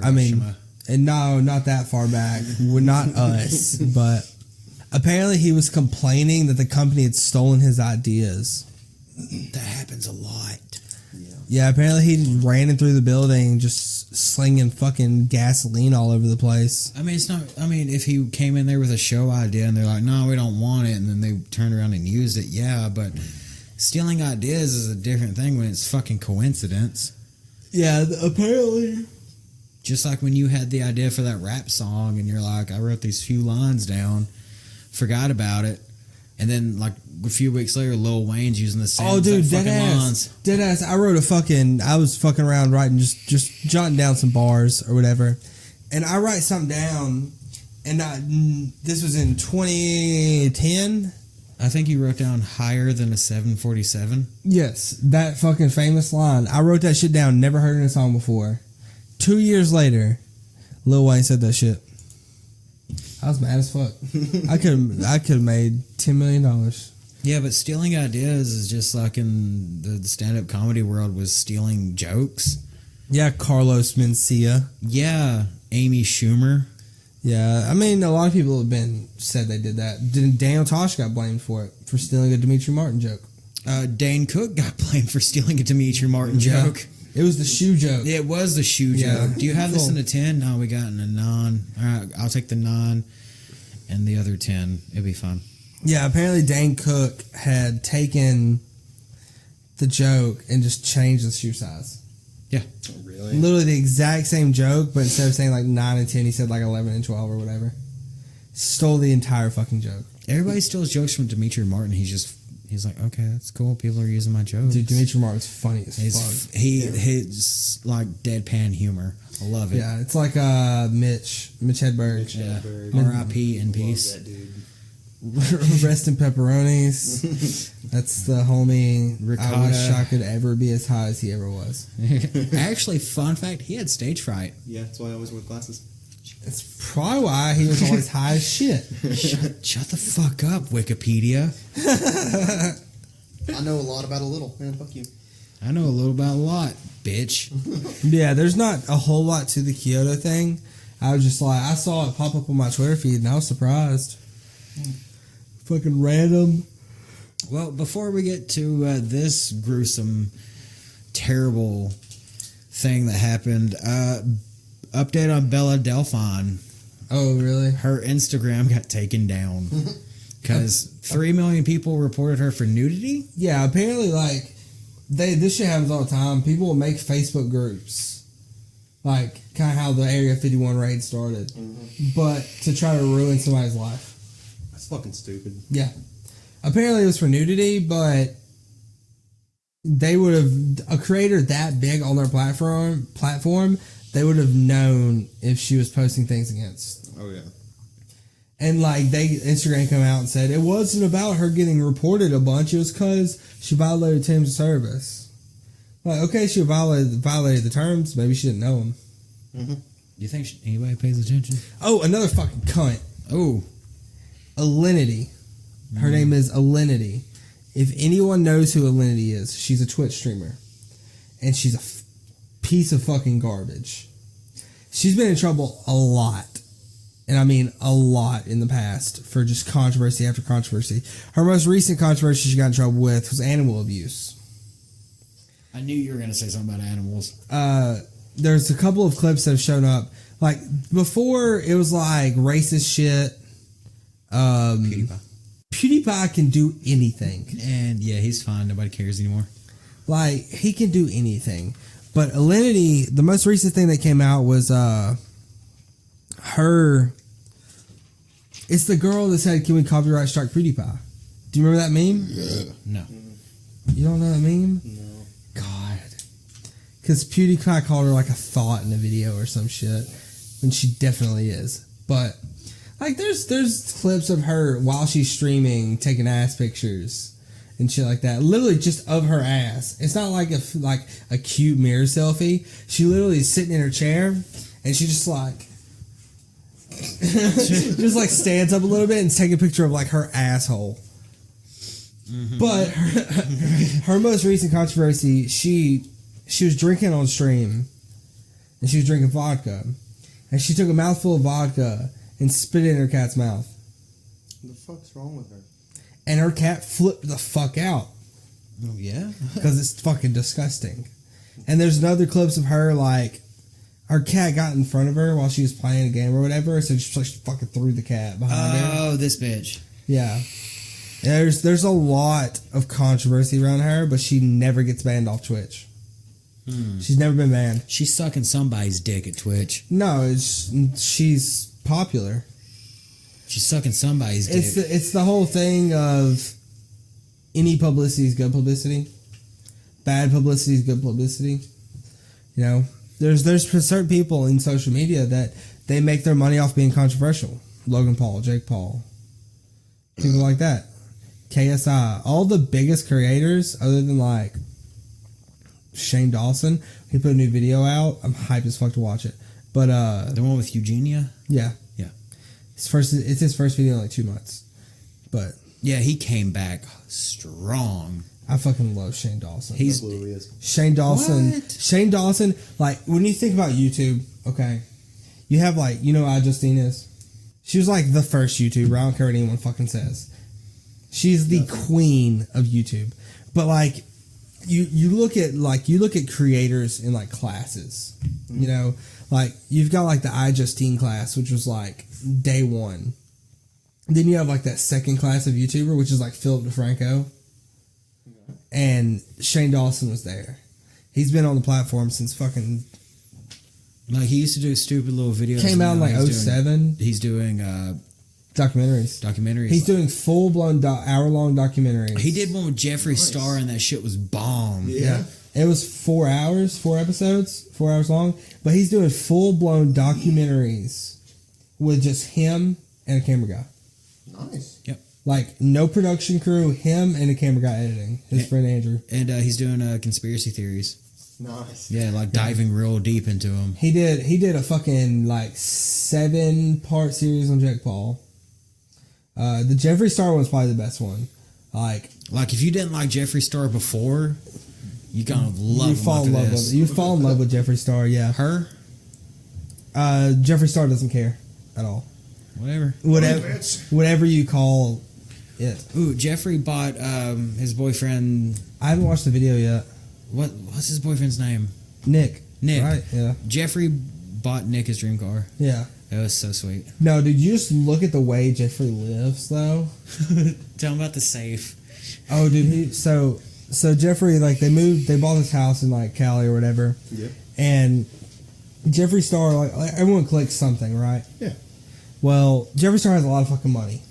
I mean, Hiroshima. and no, not that far back. We're not us, but apparently he was complaining that the company had stolen his ideas. That happens a lot. Yeah, apparently he ran in through the building just slinging fucking gasoline all over the place. I mean, it's not. I mean, if he came in there with a show idea and they're like, "No, we don't want it," and then they turned around and used it, yeah. But stealing ideas is a different thing when it's fucking coincidence. Yeah, apparently. Just like when you had the idea for that rap song and you're like, "I wrote these few lines down, forgot about it." And then, like, a few weeks later, Lil Wayne's using the same dead lines. ass. I was fucking around writing, just jotting down some bars or whatever. And I write something down, and this was in 2010. I think you wrote down higher than a 747. Yes, that fucking famous line. I wrote that shit down, never heard it in a song before. 2 years later, Lil Wayne said that shit. I was mad as fuck. I could have made $10 million. Yeah, but stealing ideas is just like in the stand-up comedy world was stealing jokes. Yeah, Carlos Mencia. Yeah, Amy Schumer. Yeah, I mean, a lot of people have said they did that. Daniel Tosh got blamed for it, for stealing a Demetri Martin joke. Dane Cook got blamed for stealing a Demetri Martin joke. It was the shoe joke. It was the shoe joke. Do you have this in a 10? No, we got in a 9. All right, I'll take the 9 and the other 10. It'll be fun. Yeah, apparently Dane Cook had taken the joke and just changed the shoe size. Yeah. Oh, really? Literally the exact same joke, but instead of saying like 9 and 10, he said like 11 and 12 or whatever. Stole the entire fucking joke. Everybody steals jokes from Demetri Martin. He's like, okay, that's cool. People are using my jokes. Dude, Demetri Martin's funny as fuck. He's like deadpan humor. I love it. Yeah, it's like Mitch Hedberg. Yeah. R.I.P. in peace. That dude. Rest in pepperonis. That's the homie. Ricotta. I wish I could ever be as high as he ever was. Actually, fun fact, he had stage fright. Yeah, that's why I always wear glasses. That's probably why he was always high as shit. Shut the fuck up, Wikipedia. I know a lot about a little. Man, fuck you. I know a little about a lot, bitch. Yeah, there's not a whole lot to the Kyoto thing. I was just like, I saw it pop up on my Twitter feed and I was surprised. Fucking random. Well, before we get to this gruesome, terrible thing that happened, update on Bella Delphine. Oh, really? Her Instagram got taken down because 3 million people reported her for nudity. Yeah, apparently, like, this shit happens all the time. People will make Facebook groups, like, kind of how the Area 51 raid started, but to try to ruin somebody's life. That's fucking stupid. Yeah. Apparently it was for nudity, but they would have, a creator that big on their platform, they would have known if she was posting things against. Oh, yeah. And like Instagram come out and said it wasn't about her getting reported a bunch, it was because she violated terms of service. Like, okay, she violated the terms, maybe she didn't know them. Mm-hmm. Do you think anybody pays attention? Oh, another fucking cunt. Oh. Alinity. Her name is Alinity. If anyone knows who Alinity is, she's a Twitch streamer. And she's a piece of fucking garbage. She's been in trouble a lot. And I mean a lot in the past for just controversy after controversy. Her most recent controversy she got in trouble with was animal abuse. I knew you were going to say something about animals. There's a couple of clips that have shown up. Like, before, it was like racist shit. PewDiePie can do anything. And yeah, he's fine. Nobody cares anymore. Like, he can do anything. But Alinity, the most recent thing that came out was her. It's the girl that said, "Can we copyright strike PewDiePie?" Do you remember that meme? Yeah. No. You don't know that meme? No. God. Because PewDiePie called her like a thought in a video or some shit. And she definitely is. But, like, there's clips of her while she's streaming taking ass pictures and shit like that. Literally just of her ass. It's not like a cute mirror selfie. She literally is sitting in her chair and she just like just like stands up a little bit and takes a picture of like her asshole. Mm-hmm. But her most recent controversy, she was drinking on stream and she was drinking vodka and she took a mouthful of vodka and spit it in her cat's mouth. What the fuck's wrong with her? And her cat flipped the fuck out. Oh, yeah? Because it's fucking disgusting. And there's another clips of her, like, her cat got in front of her while she was playing a game or whatever, so she just fucking threw the cat behind her. Oh, this bitch. Yeah. There's a lot of controversy around her, but she never gets banned off Twitch. She's never been banned. She's sucking somebody's dick at Twitch. No, she's popular. She's sucking somebody's dick. It's the whole thing of any publicity is good publicity. Bad publicity is good publicity. You know, there's certain people in social media that they make their money off being controversial. Logan Paul, Jake Paul, people like that. KSI, all the biggest creators other than like Shane Dawson. He put a new video out. I'm hyped as fuck to watch it. But the one with Eugenia? Yeah. Yeah. It's his first video in like 2 months. But yeah, he came back strong. I fucking love Shane Dawson. Shane Dawson. What? Shane Dawson, like when you think about YouTube, okay, you have like, you know who iJustine is? She was like the first YouTuber. I don't care what anyone fucking says. She's the queen of YouTube. But like you look at creators in like classes. You know, like you've got like the iJustine class, which was like day one. Then you have like that second class of YouTuber, which is like Philip DeFranco. And Shane Dawson was there. He's been on the platform since fucking... Like, he used to do stupid little videos. Came out in like 07. He's doing... Documentaries. He's doing full-blown hour-long documentaries. He did one with Jeffree Star, and that shit was bomb. Yeah. It was 4 hours, 4 episodes, 4 hours long. But he's doing full-blown documentaries with just him and a camera guy. Nice. Yep. Like, no production crew, him and a camera guy editing. His friend Andrew. And he's doing conspiracy theories. Nice. Yeah, like diving real deep into them. He did a fucking, like, 7-part series on Jake Paul. The Jeffree Star one's probably the best one. Like if you didn't like Jeffree Star before, you gonna love him fall in love with. You fall in love with Jeffree Star, yeah. Her? Jeffree Star doesn't care at all. Whatever you call it. Ooh, Jeffree bought his boyfriend. I haven't watched the video yet. What's his boyfriend's name? Nick. Right? Yeah. Jeffree bought Nick his dream car. Yeah. It was so sweet. No, dude, you just look at the way Jeffree lives, though. Tell him about the safe. Oh, dude, so Jeffree, like, they bought this house in, like, Cali or whatever. Yeah. And Jeffree Star, like everyone collects something, right? Yeah. Well, Jeffree Star has a lot of fucking money.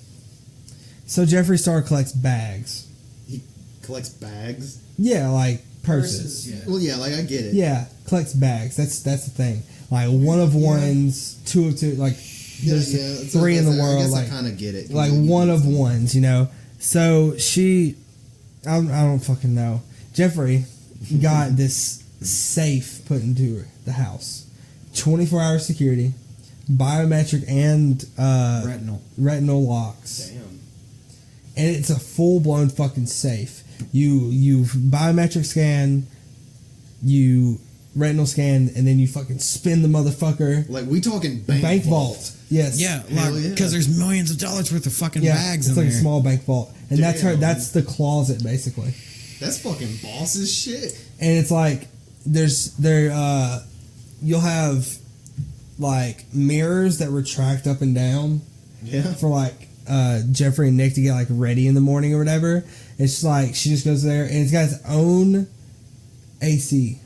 So Jeffree Star collects bags. He collects bags? Yeah, like purses. Yeah. Well, yeah, like I get it. Yeah, collects bags. That's the thing. Like one of ones, two of two. Like there's three in the world. I guess like I kind of get it. Like one of ones, you know. So I don't fucking know. Jeffree got this safe put into the house, 24-hour security, biometric and retinal locks. Damn. And it's a full-blown fucking safe. You biometric scan, you retinal scan, and then you fucking spin the motherfucker. Like, we talking bank vault. Yes. Yeah, because there's millions of dollars worth of fucking bags in there. It's like a small bank vault. And that's the closet, basically. That's fucking boss as shit. And it's like, you'll have, like, mirrors that retract up and down. Yeah. For, like, Jeffree and Nick to get, like, ready in the morning or whatever. It's just like, she just goes there, and it's got its own AC.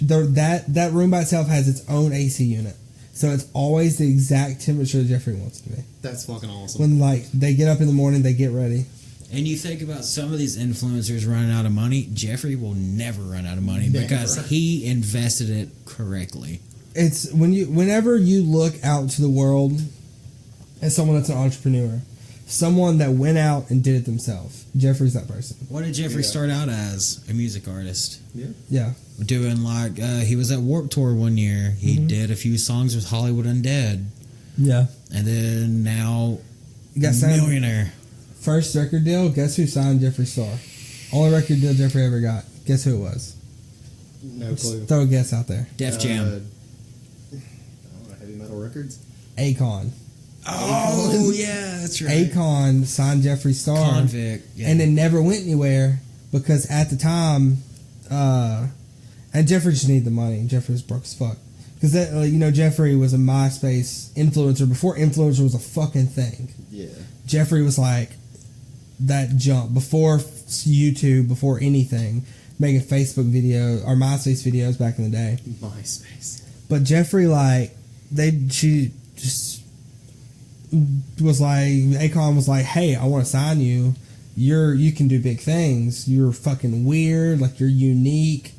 That room by itself has its own AC unit. So it's always the exact temperature Jeffree wants it to be. That's fucking awesome. When, like, they get up in the morning, they get ready. And you think about some of these influencers running out of money, Jeffree will never run out of money because he invested it correctly. It's whenever you look out to the world as someone that's an entrepreneur, someone that went out and did it themselves. Jeffree's that person. What did Jeffree start out as? A music artist. Yeah. Doing like, he was at Warped Tour one year. He did a few songs with Hollywood Undead. Yeah. And then now, you got signed. Millionaire. First record deal, guess who signed Jeffree Star? Only record deal Jeffree ever got. Guess who it was? No clue. Just throw a guess out there. Def Jam. I don't know, Heavy Metal Records? Akon. Oh, yeah, that's right. Akon signed Jeffree Star. Convict. Yeah. And it never went anywhere because at the time, and Jeffree just needed the money. Jeffree was broke as fuck. Because, Jeffree was a MySpace influencer before influencer was a fucking thing. Yeah. Jeffree was like that jump before YouTube, before anything, making Facebook videos or MySpace videos back in the day. MySpace. But Jeffree, like, she just was like, Akon was like, hey, I want to sign you. You can do big things. You're fucking weird. Like, you're unique.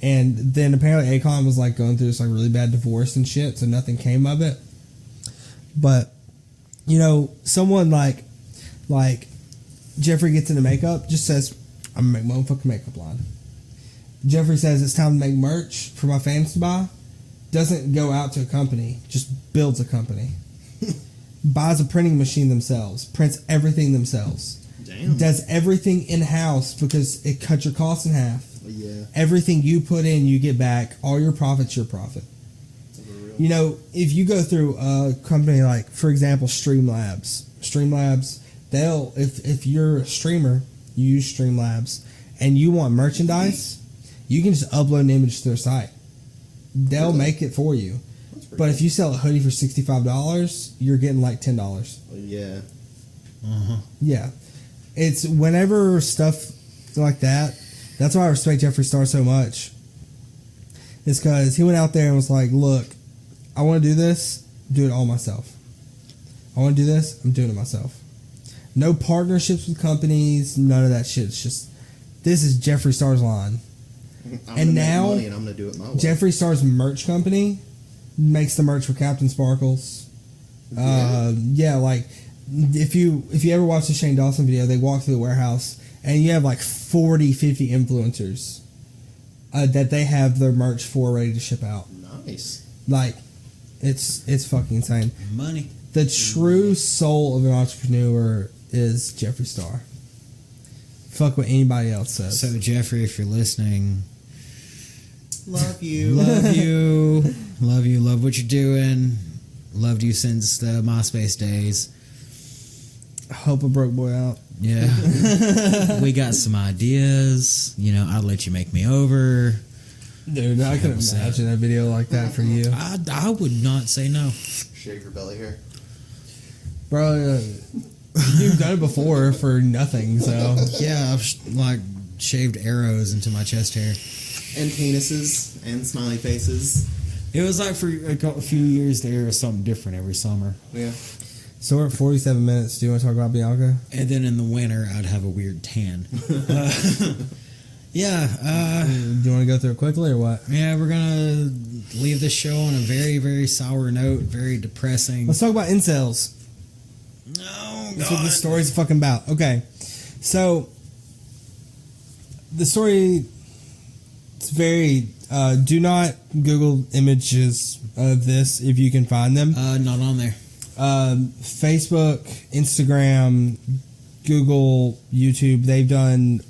And then apparently Akon was like going through this like really bad divorce and shit, so nothing came of it. But, you know, someone like Jeffrey gets into makeup, just says, I'm gonna make my own fucking makeup line. Jeffrey says it's time to make merch for my fans to buy. Doesn't go out to a company, just builds a company. Buys a printing machine themselves, prints everything themselves. Damn. Does everything in-house because it cuts your costs in half. Yeah. Everything you put in, you get back. All your profit's your profit. You know, if you go through a company like, for example, Streamlabs, they'll, if you're a streamer, you use Streamlabs, and you want merchandise, you can just upload an image to their site. They'll make it for you. But if you sell a hoodie for $65, you're getting like $10. Yeah. Yeah. It's whenever stuff like that, that's why I respect Jeffree Star so much. It's because he went out there and was like, look, I want to do this, do it all myself. I want to do this, I'm doing it myself. No partnerships with companies, none of that shit. It's just, this is Jeffree Star's line. And now, money and I'm gonna do it my way. Jeffree Star's merch company makes the merch for Captain Sparkles. Yeah, like if you ever watch the Shane Dawson video, they walk through the warehouse and you have like 40, 50 influencers that they have their merch for ready to ship out. Nice. Like, it's fucking insane. Money. The true soul of an entrepreneur is Jeffree Star. Fuck what anybody else says. So Jeffrey, if you're listening, love you. Love you. Love you. Love what you're doing. Loved you since the MySpace days. Help a broke boy out. Yeah. We got some ideas. You know, I'll let you make me over. Dude, I can imagine a video like that for you. I would not say no. Shave your belly hair. Bro, you've done it before for nothing, so. Yeah, I've like shaved arrows into my chest hair. And penises and smiley faces. It was like for a few years there was something different every summer. Yeah. So we're at 47 minutes. Do you want to talk about Bianca? And then in the winter, I'd have a weird tan. Yeah. Do you want to go through it quickly or what? Yeah, we're going to leave this show on a very, very sour note, very depressing. Let's talk about incels. No, That's what this story's fucking about. Okay. So, the story, it's very, do not Google images of this if you can find them. Not on there. Facebook, Instagram, Google, YouTube, they've done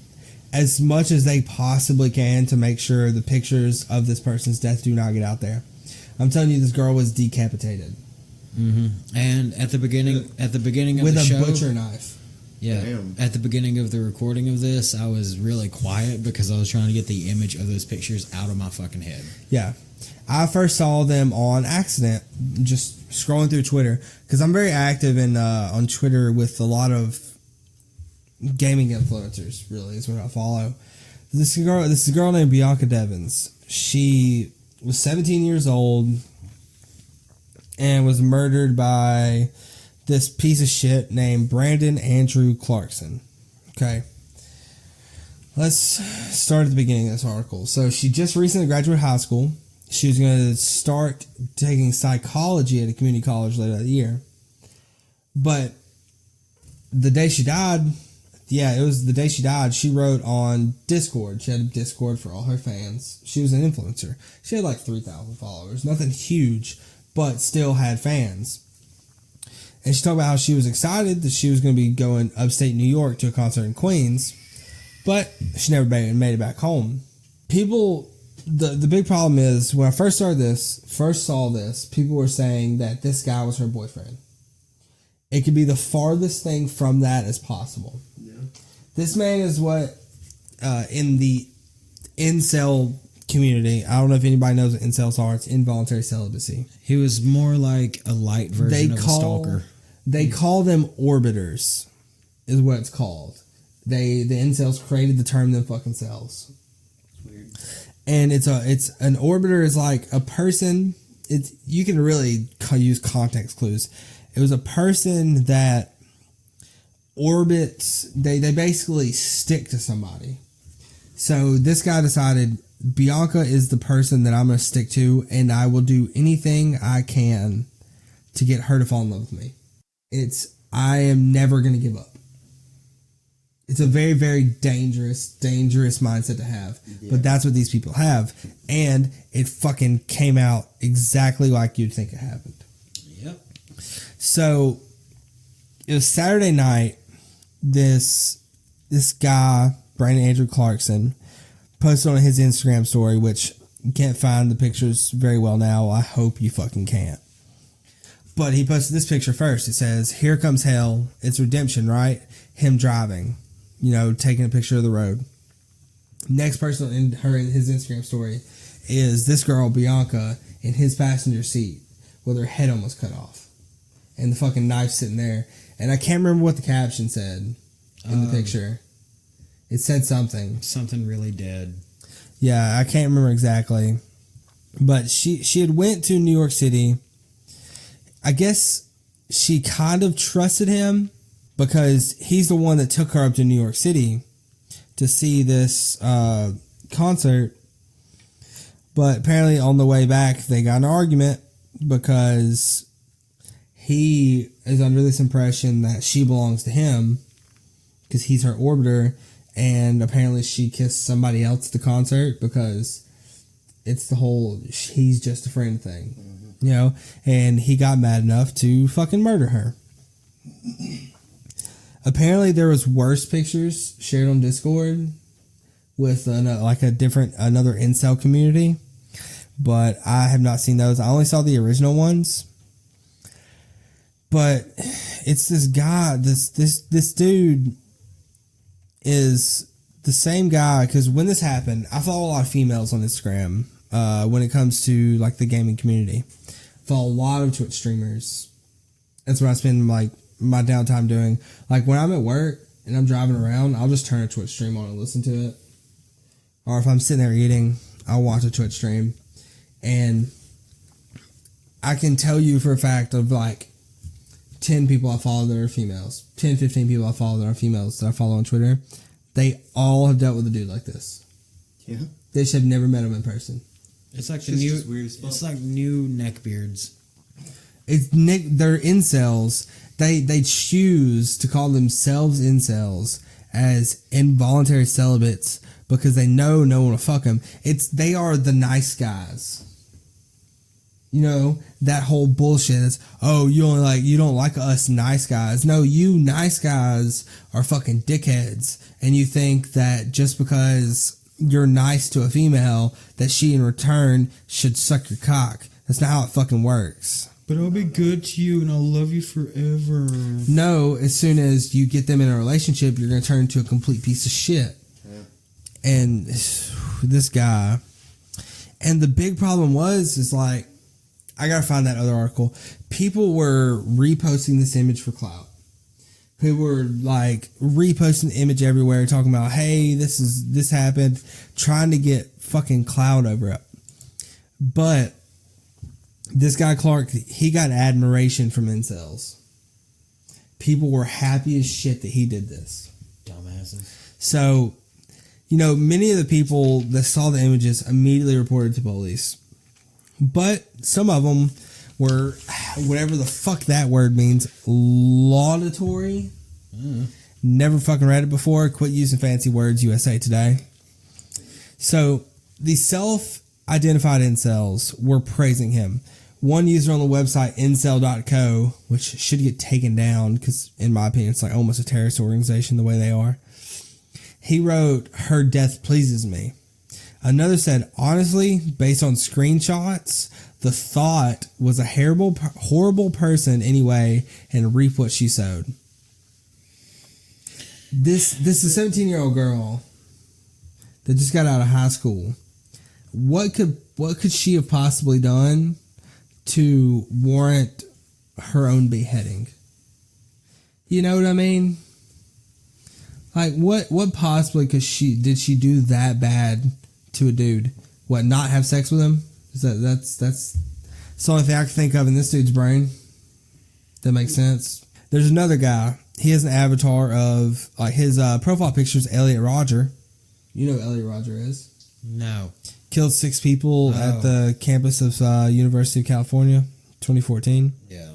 as much as they possibly can to make sure the pictures of this person's death do not get out there. I'm telling you, this girl was decapitated. Mm-hmm. And at the beginning of with the show, with a butcher knife. Yeah. Damn. At the beginning of the recording of this, I was really quiet because I was trying to get the image of those pictures out of my fucking head. Yeah. I first saw them on accident, just scrolling through Twitter, because I'm very active on Twitter with a lot of gaming influencers. Really, is what I follow. This is a girl named Bianca Devins. She was 17 years old and was murdered by this piece of shit named Brandon Andrew Clarkson. Okay. Let's start at the beginning of this article. So she just recently graduated high school. She was going to start taking psychology at a community college later that year. But the day she died, it was the day she died, she wrote on Discord. She had a Discord for all her fans. She was an influencer. She had like 3,000 followers. Nothing huge, but still had fans. And she talked about how she was excited that she was going to be going upstate New York to a concert in Queens, but she never made it back home. People, the big problem is when I first saw this, people were saying that this guy was her boyfriend. It could be the farthest thing from that as possible. Yeah. This man is what in the incel community, I don't know if anybody knows what incels are. It's involuntary celibacy. He was more like a light version of a stalker. They call them orbiters, is what it's called. The incels created the term them fucking selves. Weird. And it's an orbiter is like a person. You can really use context clues. It was a person that orbits. They basically stick to somebody. So this guy decided Bianca is the person that I'm going to stick to, and I will do anything I can to get her to fall in love with me. I am never going to give up. It's a very, very dangerous mindset to have. Yeah. But that's what these people have. And it fucking came out exactly like you'd think it happened. Yep. So, it was Saturday night. This guy, Brandon Andrew Clarkson, posted on his Instagram story, which you can't find the pictures very well now. I hope you fucking can't. But he posted this picture first. It says, "Here comes hell. It's redemption, right?" Him driving. Taking a picture of the road. Next person in his Instagram story is this girl, Bianca, in his passenger seat with her head almost cut off. And the fucking knife sitting there. And I can't remember what the caption said in the picture. It said something. Something really dead. Yeah, I can't remember exactly. But she had went to New York City. I guess she kind of trusted him, because he's the one that took her up to New York City to see this concert. But apparently on the way back, they got in an argument because he is under this impression that she belongs to him because he's her orbiter. And apparently she kissed somebody else at the concert because it's the whole he's just a friend thing. Mm-hmm. And he got mad enough to fucking murder her. Apparently, there was worse pictures shared on Discord with another incel community, but I have not seen those. I only saw the original ones. But it's this guy, this dude is the same guy, because when this happened, I follow a lot of females on Instagram when it comes to the gaming community. I follow a lot of Twitch streamers. That's what I spend my downtime doing. When I'm at work and I'm driving around, I'll just turn a Twitch stream on and listen to it. Or if I'm sitting there eating, I'll watch a Twitch stream. And I can tell you for a fact of 10 people I follow that are females, 10, 15 people I follow that are females that I follow on Twitter, they all have dealt with a dude like this. Yeah. They just have never met him in person. It's like it's like new neckbeards. They're incels. They choose to call themselves incels as involuntary celibates because they know no one will fuck them. They are the nice guys. That whole bullshit is, you don't like us nice guys. No, you nice guys are fucking dickheads. And you think that just because you're nice to a female, that she in return should suck your cock. That's not how it fucking works. But I'll be good to you and I'll love you forever. No, as soon as you get them in a relationship, you're going to turn into a complete piece of shit. Yeah. And this guy. And the big problem is I got to find that other article. People were reposting this image for clout. People were reposting the image everywhere, talking about, hey, this happened, trying to get fucking clout over it. But this guy Clark, he got admiration from incels. People were happy as shit that he did this. Dumbasses. So, many of the people that saw the images immediately reported to police. But some of them were, whatever the fuck that word means, laudatory. Never fucking read it before. Quit using fancy words, USA Today. So, the self-identified incels were praising him. One user on the website, incel.co, which should get taken down because, in my opinion, it's almost a terrorist organization the way they are. He wrote, "Her death pleases me." Another said, "Honestly, based on screenshots, the thought was a horrible person anyway, and reap what she sowed." This is a 17-year-old girl that just got out of high school. What could she have possibly done to warrant her own beheading? You know what I mean? What possibly did she do that bad to a dude? What, not have sex with him? That's the only thing I can think of in this dude's brain. That makes sense. There's another guy. He has an avatar of, like, his profile picture is Elliot Rodger. You know who Elliot Rodger is? No. Killed 6 people at the campus of University of California, 2014. Yeah.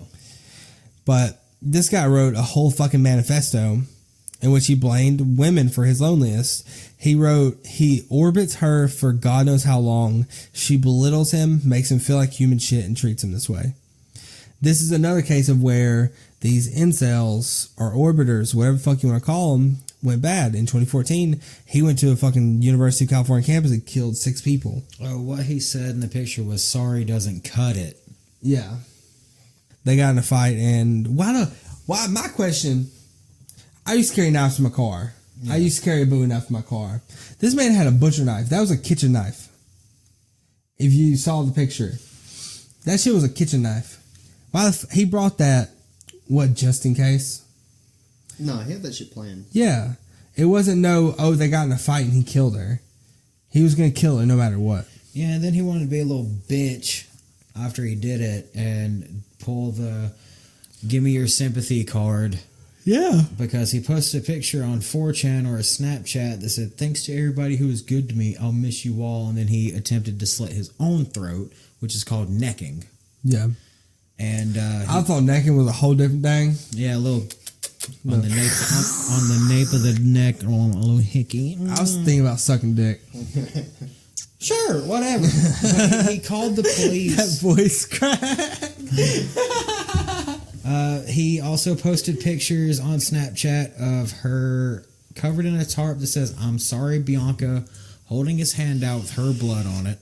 But this guy wrote a whole fucking manifesto in which he blamed women for his loneliness. He wrote, he orbits her for God knows how long. She belittles him, makes him feel like human shit, and treats him this way. This is another case of where these incels or orbiters, whatever the fuck you want to call them, went bad. In 2014, he went to a fucking University of California campus and killed 6 people. Oh, what he said in the picture was sorry doesn't cut it. Yeah. They got in a fight, and why my question, I used to carry knives in my car. Yeah. I used to carry a Bowie knife in my car. This man had a butcher knife. That was a kitchen knife. If you saw the picture, that shit was a kitchen knife. He brought that, what, just in case? No, he had that shit planned. Yeah. It wasn't they got in a fight and he killed her. He was going to kill her no matter what. Yeah, and then he wanted to be a little bitch after he did it and pull the give me your sympathy card. Yeah. Because he posted a picture on 4chan or a Snapchat that said, thanks to everybody who was good to me, I'll miss you all. And then he attempted to slit his own throat, which is called necking. Yeah. And I thought necking was a whole different thing. Yeah, a little on the nape of the neck, a little hickey. I was thinking about sucking dick. Sure, whatever. But he called the police. That voice crack. He also posted pictures on Snapchat of her covered in a tarp that says, I'm sorry, Bianca, holding his hand out with her blood on it.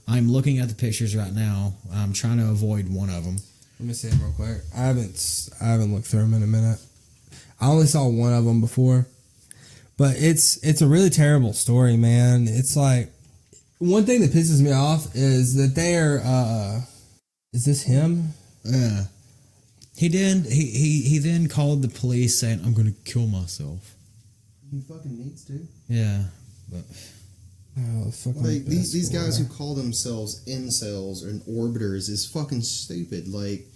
I'm looking at the pictures right now. I'm trying to avoid one of them. Let me see them real quick. I haven't looked through them in a minute. I only saw one of them before. But it's a really terrible story, man. It's like, one thing that pisses me off is that they're, is this him? Yeah. He then called the police saying, I'm going to kill myself. He fucking needs to. Yeah. But like these guys who call themselves incels and orbiters is fucking stupid. Like,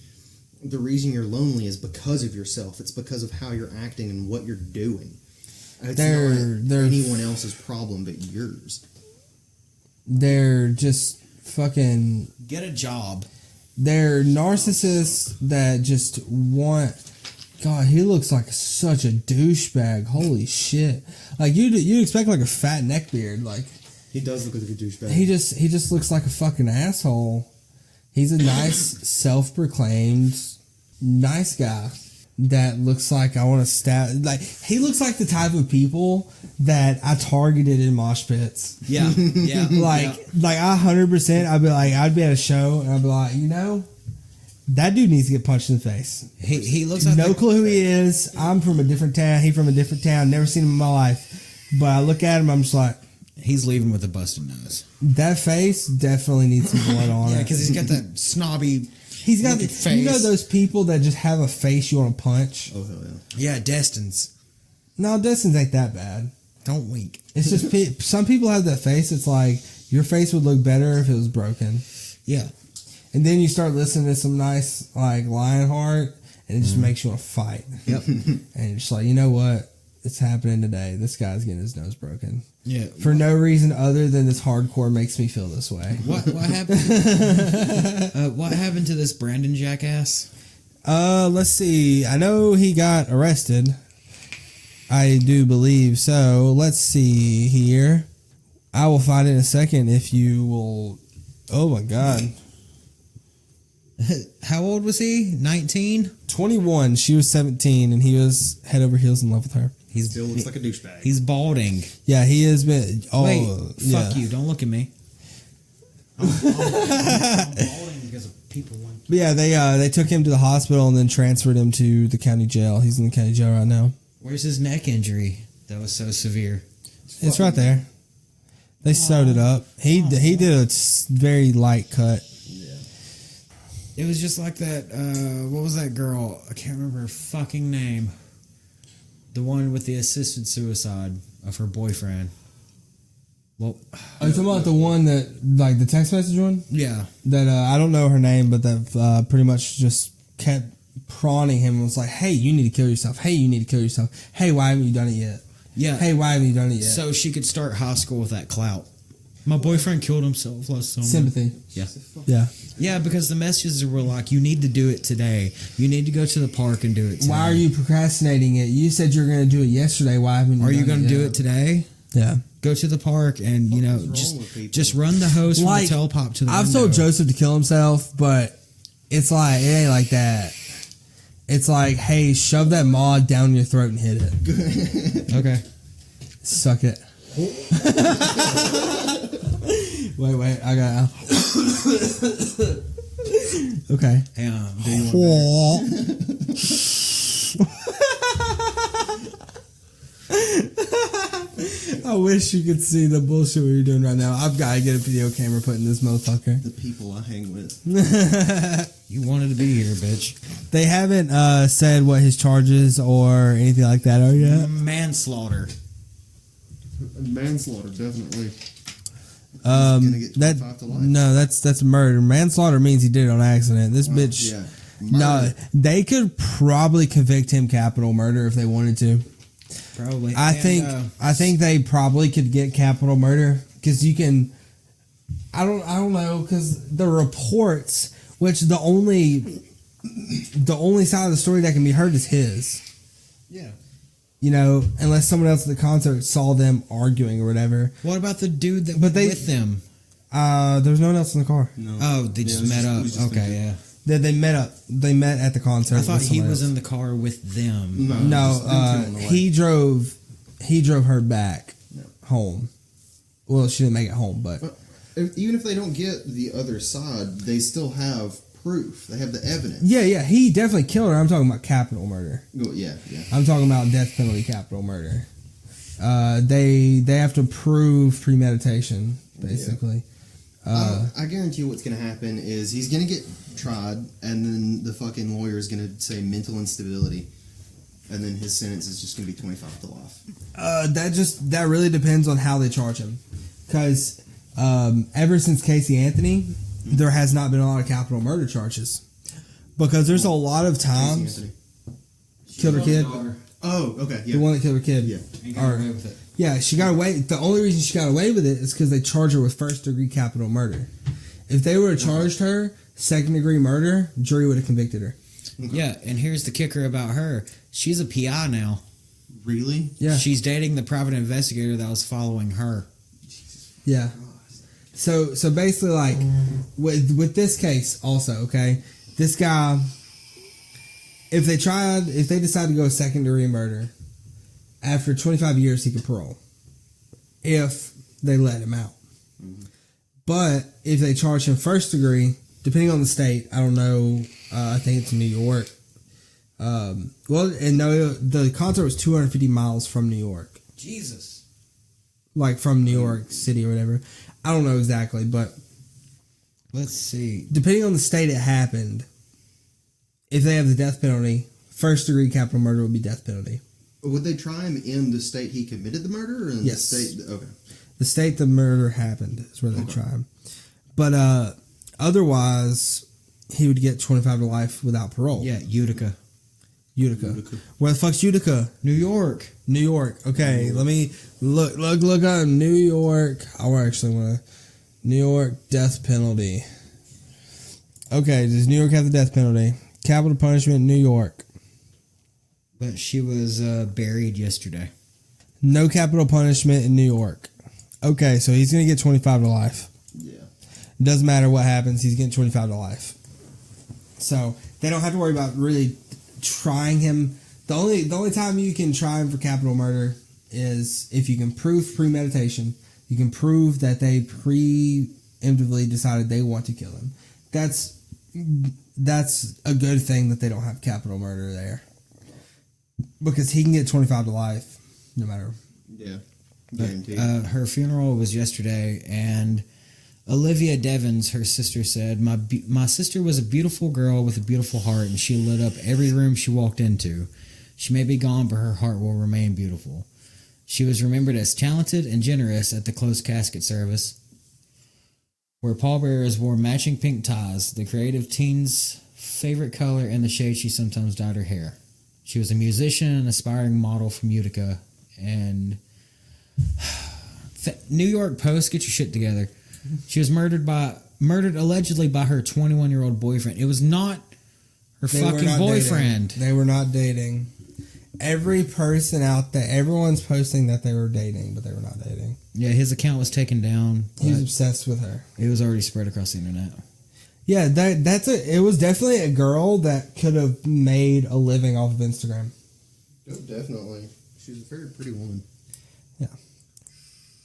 the reason you're lonely is because of yourself. It's because of how you're acting and what you're doing. It's not anyone else's problem but yours. They're just fucking... Get a job. They're narcissists that just want... God, he looks like such a douchebag. Holy shit. Like, you'd expect like a fat neckbeard. Like, he does look like a douchebag. He just looks like a fucking asshole. He's a nice, self-proclaimed, nice guy that looks like I want to stab. Like, he looks like the type of people that I targeted in mosh pits. Yeah, yeah. Like 100%. I'd be at a show and I'd be like, that dude needs to get punched in the face. He looks like no clue who he is. I'm from a different town. He from a different town. Never seen him in my life. But I look at him, I'm just like, he's leaving with a busted nose. That face definitely needs some blood on it. Yeah, because he's got that snobby. He's got face. You know those people that just have a face you want to punch? Oh, hell yeah. Yeah, Destin's. No, Destin's ain't that bad. Don't wink. It's just some people have that face. It's like your face would look better if it was broken. Yeah. And then you start listening to some nice like Lionheart, and it just makes you want to fight. Yep. And you're just like, you know what? It's happening today. This guy's getting his nose broken. Yeah. For no reason other than this hardcore makes me feel this way. What happened? What happened to this Brandon jackass? Let's see. I know he got arrested. I do believe so. Let's see here. I will find it in a second if you will. Oh my God. How old was he? 19? 21. She was 17, and he was head over heels in love with her. He still looks like a douchebag. He's balding. Yeah, he has been. Oh, wait, yeah. Fuck you! Don't look at me. I'm balding because of people. But yeah, they took him to the hospital and then transferred him to the county jail. He's in the county jail right now. Where's his neck injury that was so severe? It's right there. They sewed it up. He did a very light cut. It was just like that, what was that girl? I can't remember her fucking name. The one with the assisted suicide of her boyfriend. Well, are you talking about the one that, like the text message one? Yeah. That, I don't know her name, but that pretty much just kept prawning him and was like, hey, you need to kill yourself. Hey, you need to kill yourself. Hey, why haven't you done it yet? Yeah. Hey, why haven't you done it yet? So she could start high school with that clout. My boyfriend killed himself last summer. Sympathy. Yeah. Yeah. Yeah, because the messages were like, you need to do it today. You need to go to the park and do it today. Why are you procrastinating it? You said you were going to do it yesterday. Why haven't you Are you going to do it today? Yeah. Go to the park and, just run the hose from the tailpipe to the I've window. told Joseph to kill himself, but it's like, it ain't like that. It's like, hey, shove that mod down your throat and hit it. Okay. Suck it. wait, I got. Okay. Hang on. Do you want I wish you could see the bullshit we were doing right now. I've got to get a video camera put in this motherfucker. The people I hang with. You wanted to be here, bitch. They haven't said what his charges or anything like that are yet. Manslaughter. Manslaughter, definitely. Get 25 to life. No, that's murder. Manslaughter means he did it on accident. This bitch. Yeah. No, they could probably convict him capital murder if they wanted to. Probably. I think they probably could get capital murder because you can. I don't know because the reports, which the only side of the story that can be heard is his. Yeah. You know, unless someone else at the concert saw them arguing or whatever. What about the dude that was with them? There was no one else in the car. No. Oh, they just met up. Okay, yeah. They met up. They met at the concert. I thought he was in the car with them. No, he drove her back home. Well, she didn't make it home, but even if they don't get the other side, they still have proof. They have the evidence. Yeah, he definitely killed her. I'm talking about capital murder. Well, yeah. I'm talking about death penalty capital murder. They have to prove premeditation, basically. I guarantee you what's going to happen is he's going to get tried, and then the fucking lawyer is going to say mental instability, and then his sentence is just going to be 25 to life. That really depends on how they charge him, because ever since Casey Anthony, there has not been a lot of capital murder charges, because there's a lot of times killed her kid. Oh, okay, yeah, the one that killed her kid. Yeah, He got away with it. Yeah, she got away. The only reason she got away with it is because they charged her with first-degree capital murder. If they would have charged her second-degree murder, jury would have convicted her. Yeah, and here's the kicker about her. She's a PI now. Really? Yeah. She's dating the private investigator that was following her. Yeah. So basically, like, with this case also, okay, this guy, if they decide to go second-degree murder, after 25 years, he could parole. If they let him out. Mm-hmm. But if they charge him first degree, depending on the state, I don't know, I think it's New York. The concert was 250 miles from New York. Jesus. Like from New York City or whatever. I don't know exactly, but let's see. Depending on the state it happened, if they have the death penalty, first degree capital murder would be death penalty. Would they try him in the state he committed the murder? Or in yes. The state? Okay. The state the murder happened is where they try him. But otherwise, he would get 25 to life without parole. Yeah, Utica. Where the fuck's Utica? New York. Okay, let me look up New York. I actually want to... New York death penalty. Okay, does New York have the death penalty? Capital punishment, New York. But she was buried yesterday. No capital punishment in New York. Okay, so he's going to get 25 to life. Yeah. Doesn't matter what happens, he's getting 25 to life. So they don't have to worry about really trying him. The only time you can try him for capital murder is if you can prove premeditation. You can prove that they preemptively decided they want to kill him. That's a good thing that they don't have capital murder there. Because he can get 25 to life, no matter. Yeah. Her funeral was yesterday, and Olivia Devins, her sister, said, My sister was a beautiful girl with a beautiful heart, and she lit up every room she walked into. She may be gone, but her heart will remain beautiful. She was remembered as talented and generous at the closed casket service, where pallbearers wore matching pink ties. The creative teens favorite color, and the shade she sometimes dyed her hair. She was a musician and aspiring model from Utica. And New York Post, get your shit together. She was murdered allegedly by her 21-year-old boyfriend. It was not her fucking boyfriend. Dating. They were not dating. Every person out there, everyone's posting that they were dating, but they were not dating. Yeah, his account was taken down. He was obsessed with her. It was already spread across the internet. Yeah, it was definitely a girl that could have made a living off of Instagram. Oh, definitely. She was a very pretty woman. Yeah.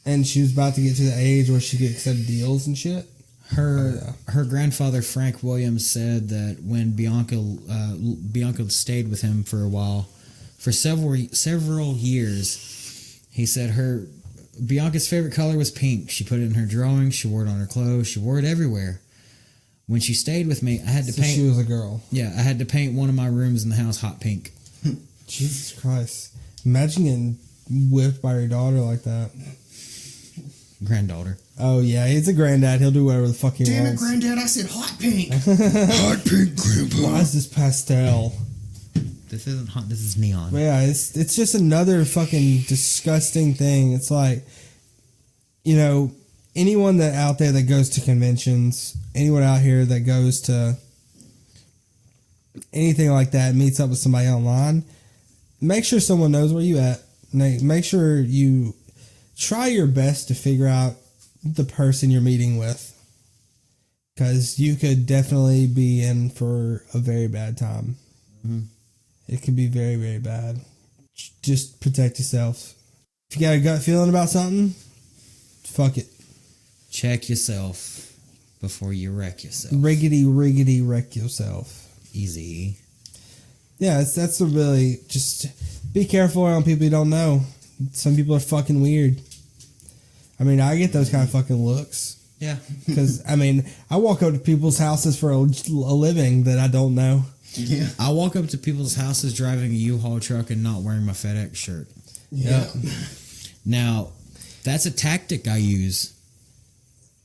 And she was about to get to the age where she could accept deals and shit. Her grandfather, Frank Williams, said that when Bianca stayed with him for a while, for several years, he said Bianca's favorite color was pink. She put it in her drawings. She wore it on her clothes. She wore it everywhere. When she stayed with me, I had to paint. She was a girl. Yeah, I had to paint one of my rooms in the house hot pink. Jesus Christ! Imagine getting whipped by your daughter like that. Granddaughter. Oh yeah, he's a granddad. He'll do whatever the fuck he wants. Damn it, granddad! I said hot pink. Hot pink, grandpa. Why is this pastel? This isn't hot. This is neon. But yeah, it's just another fucking disgusting thing. It's like, you know, anyone that out there that goes to conventions, anyone out here that goes to anything like that, meets up with somebody online, make sure someone knows where you at. Make sure you try your best to figure out the person you're meeting with, because you could definitely be in for a very bad time. Mm-hmm. It could be very, very bad. Just protect yourself. If you got a gut feeling about something, fuck it. Check yourself before you wreck yourself. Riggedy wreck yourself. Easy. Yeah, that's a really, just be careful around people you don't know. Some people are fucking weird. I mean, I get those kind of fucking looks. Yeah. Because, I mean, I walk up to people's houses for a living that I don't know. Yeah. I walk up to people's houses driving a U-Haul truck and not wearing my FedEx shirt. Yeah. Now, that's a tactic I use.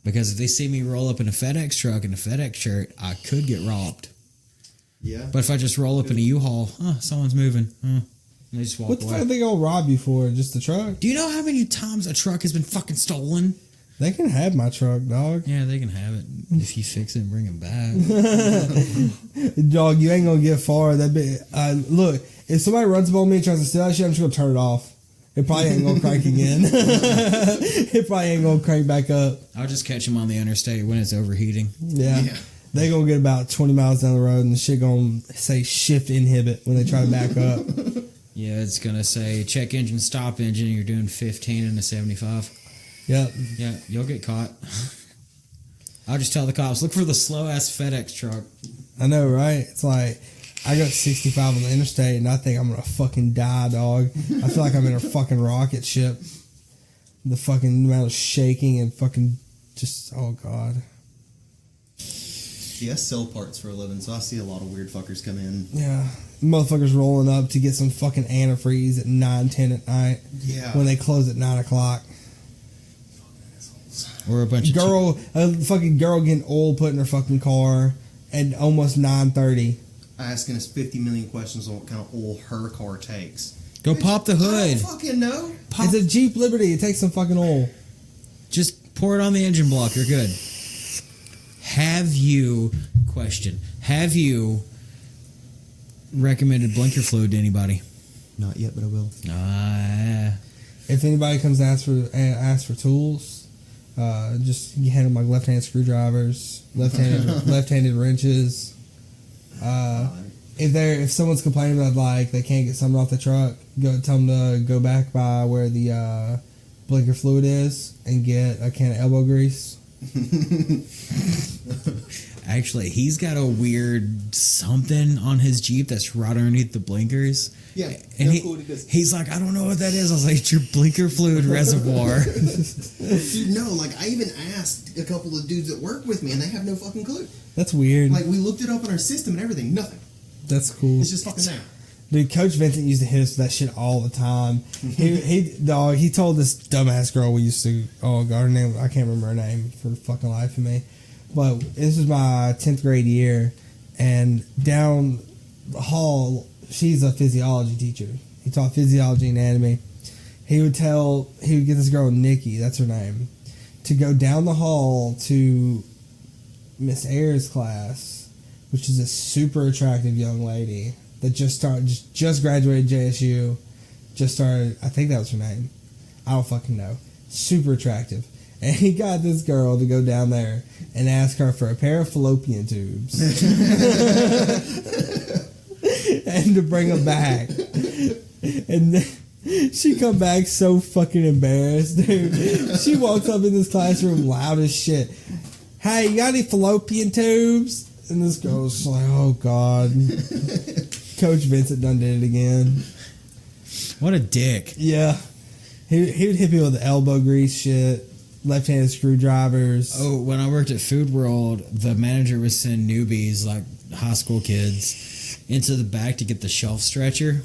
Because if they see me roll up in a FedEx truck and a FedEx shirt, I could get robbed. Yeah. But if I just roll up in a U-Haul, someone's moving. And they just walk away. What the fuck are they gonna rob you for? Just the truck? Do you know how many times a truck has been fucking stolen? They can have my truck, dog. Yeah, they can have it if you fix it and bring it back. Dog, you ain't gonna get far. Look, if somebody runs up on me and tries to steal that shit, I'm just gonna turn it off. It probably ain't gonna crank again. It probably ain't gonna crank back up. I'll just catch them on the interstate when it's overheating. Yeah. They gonna get about 20 miles down the road and the shit gonna say shift inhibit when they try to back up. Yeah, it's gonna say check engine, stop engine, and you're doing 15 and a 75. Yep. Yeah, you'll get caught. I'll just tell the cops, look for the slow-ass FedEx truck. I know, right? It's like, I go 65 on the interstate and I think I'm gonna fucking die, dog. I feel like I'm in a fucking rocket ship. The fucking amount of shaking and fucking just, oh god. Yeah, I sell parts for a living, so I see a lot of weird fuckers come in. Yeah. Motherfuckers rolling up to get some fucking antifreeze at 9-10 at night. Yeah. When they close at 9 o'clock. Or a bunch of a fucking girl getting oil put in her fucking car at almost 9:30. Asking us 50 million questions on what kind of oil her car takes. Go pop the hood. I don't fucking know. It's a Jeep Liberty. It takes some fucking oil. Just pour it on the engine block. You're good. Have you recommended blinker fluid to anybody? Not yet, but I will. If anybody comes to ask for tools, just you hand them like left-handed screwdrivers, left-handed wrenches. If someone's complaining that like they can't get something off the truck, tell them to go back by where the blinker fluid is and get a can of elbow grease. Actually, he's got a weird something on his Jeep that's right underneath the blinkers. Yeah, and he's like, I don't know what that is. I was like, it's your blinker fluid reservoir. Dude, no, like I even asked a couple of dudes that work with me, and they have no fucking clue. That's weird. Like we looked it up in our system and everything, nothing. That's cool. It's just fucking there. Dude, Coach Vincent used to hit us with that shit all the time. He told this dumbass girl we used to, oh god, her name, I can't remember her name for the fucking life of me. But this was my 10th grade year, And down the hall, she's a physiology teacher. He taught physiology and anatomy. He would get this girl, Nikki, that's her name, to go down the hall to Miss Ayers' class, which is a super attractive young lady that just graduated JSU, I think that was her name. I don't fucking know. Super attractive. And he got this girl to go down there and ask her for a pair of fallopian tubes. And to bring them back. And then she come back so fucking embarrassed, dude. She walks up in this classroom loud as shit. Hey, you got any fallopian tubes? And this girl's like, oh, God. Coach Vincent done did it again. What a dick. Yeah. He would hit me with the elbow grease shit, left-handed screwdrivers. Oh, when I worked at Food World, the manager would send newbies, like high school kids, into the back to get the shelf stretcher.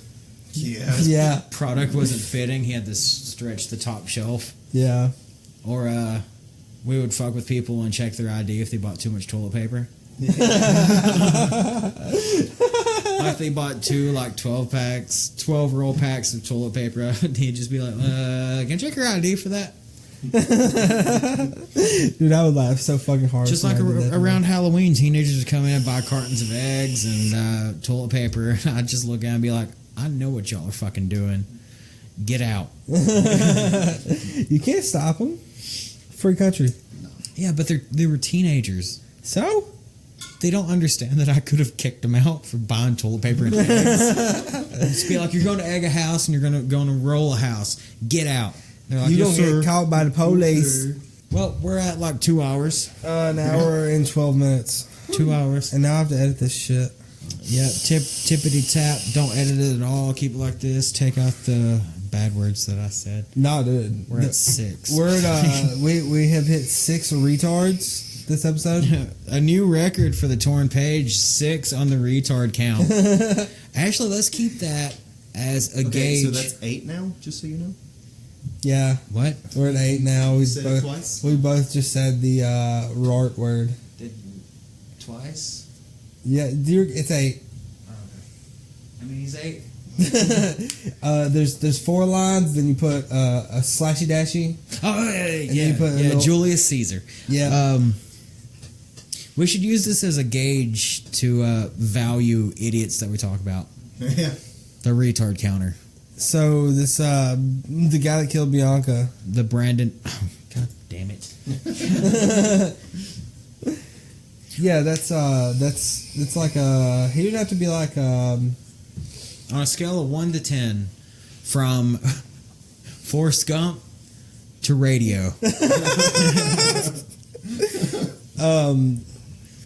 Yeah. Product wasn't fitting. He had to stretch the top shelf. Yeah. Or we would fuck with people and check their ID if they bought too much toilet paper. Like they bought 12-roll packs of toilet paper. He'd just be like, can I check your ID for that? Dude, I would laugh so fucking hard. Just like around Halloween, teenagers would come in and buy cartons of eggs and toilet paper. I'd just look at them and be like, I know what y'all are fucking doing. Get out. You can't stop them. Free country. No. Yeah, but they were teenagers. So? They don't understand that I could have kicked them out for buying toilet paper and eggs. Just be like, you're going to egg a house and you're going to roll a house. Get out. They're like, you don't get caught by the police. Well, we're at like 2 hours. An hour and 12 minutes. 2 hours. And now I have to edit this shit. Yeah, tippity tap. Don't edit it at all. Keep it like this. Take out the bad words that I said. No, dude. We're at 6. We're at, we have hit 6 retards this episode. A new record for the Torn Page, 6 on the retard count. Actually, let's keep that as a gauge. So that's 8 now, just so you know? Yeah. What? We're at 8 now. We said it twice? We both just said the rart word. Did twice? Yeah, it's 8. Oh, okay. I mean, he's 8. There's 4 lines, then you put a slashy dashy. Oh, yeah. Little, Julius Caesar. Yeah. We should use this as a gauge to value idiots that we talk about. Yeah. The retard counter. So this the guy that killed Bianca. The Brandon. Oh, God damn it. Yeah, that's like a. He would have to be like on a scale of 1 to 10, from Forrest Gump to radio.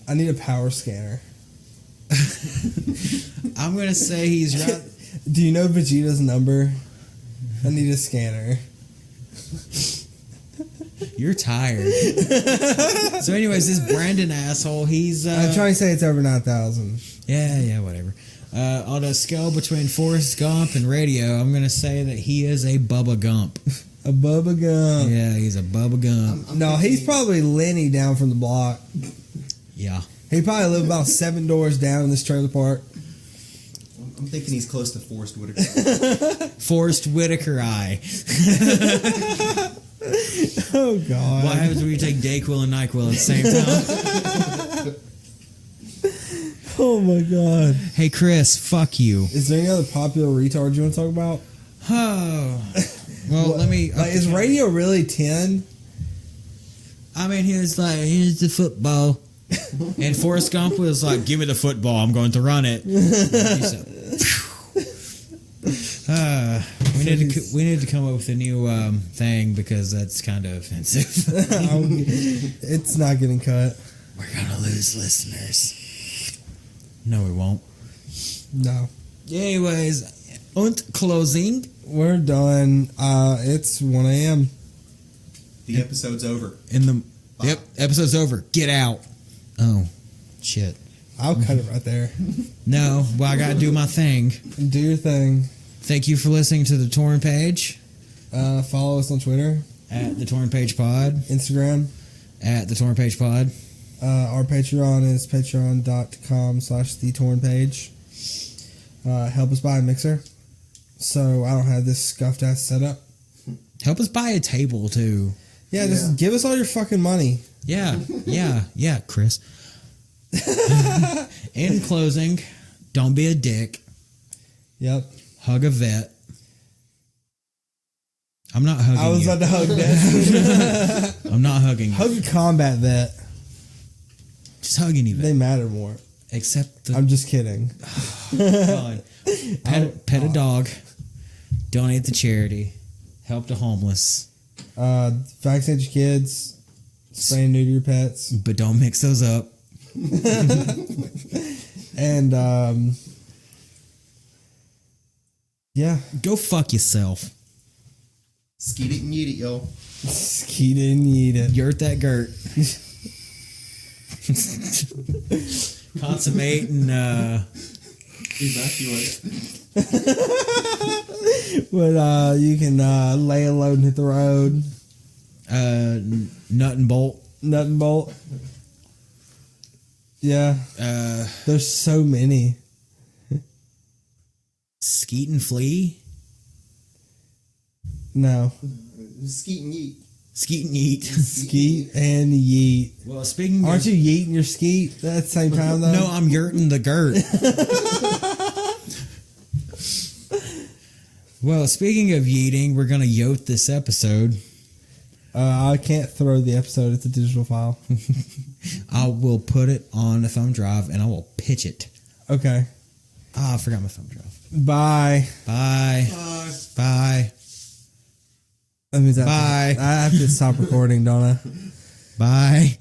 I need a power scanner. I'm gonna say he's right. Do you know Vegeta's number? I need a scanner. You're tired. So anyways, this Brandon asshole, he's... I'm trying to say it's over 9,000. Yeah, whatever. On a scale between Forrest Gump and radio, I'm going to say that he is a Bubba Gump. A Bubba Gump. Yeah, he's a Bubba Gump. No, he's probably Lenny down from the block. Yeah. He probably lived about 7 doors down in this trailer park. I'm thinking he's close to Forrest Whitaker. Forrest Whitaker eye. Oh, God. What happens when you take Dayquil and NyQuil at the same time? Oh, my God. Hey, Chris, fuck you. Is there any other popular retards you want to talk about? Oh. Well, let me... is radio really 10? I mean, he was like, here's the football. And Forrest Gump was like, give me the football, I'm going to run it. We need to come up with a new thing, because that's kind of offensive. It's not getting cut. We're going to lose listeners. No, we won't. No. Anyways, und closing. We're done. It's 1 a.m. The episode's over. Yep, episode's over. Get out. Oh, shit. I'll cut it right there. No, well, I got to do my thing. Do your thing. Thank you for listening to The Torn Page. Follow us on Twitter. At The Torn Page Pod. Instagram. At The Torn Page Pod. Our Patreon is patreon.com/thetornpage. Help us buy a mixer, so I don't have this scuffed ass setup. Help us buy a table too. Yeah, just give us all your fucking money. Yeah, Chris. In closing, don't be a dick. Yep. Hug a vet. I'm not hugging you. I was about to hug that. I'm not hugging you. Hug a combat vet. Just hug any vet. They matter more. Except I'm just kidding. God. Pet a dog. Donate to charity. Help the homeless. Vaccinate your kids. Spay and neuter your pets. But don't mix those up. And yeah. Go fuck yourself. Skeet it and yeet it, yo. Skeet it and yeet it. Yurt that girt. Consummate and evacuate. But you can lay a load and hit the road. Nut and bolt. Nut and bolt. Yeah. There's so many. Skeet and flee. No. Skeet and yeet. Skeet and yeet. Skeet and yeet. Well, speaking Aren't you yeeting your skeet at the same time, though? No, I'm yurting the girt. Well, speaking of yeeting, we're going to yote this episode. I can't throw the episode. It's a digital file. I will put it on the thumb drive, and I will pitch it. Okay. I forgot my thumb drive. Bye. Bye. Bye. Bye. That means Bye. I have to stop recording, don't I? Bye.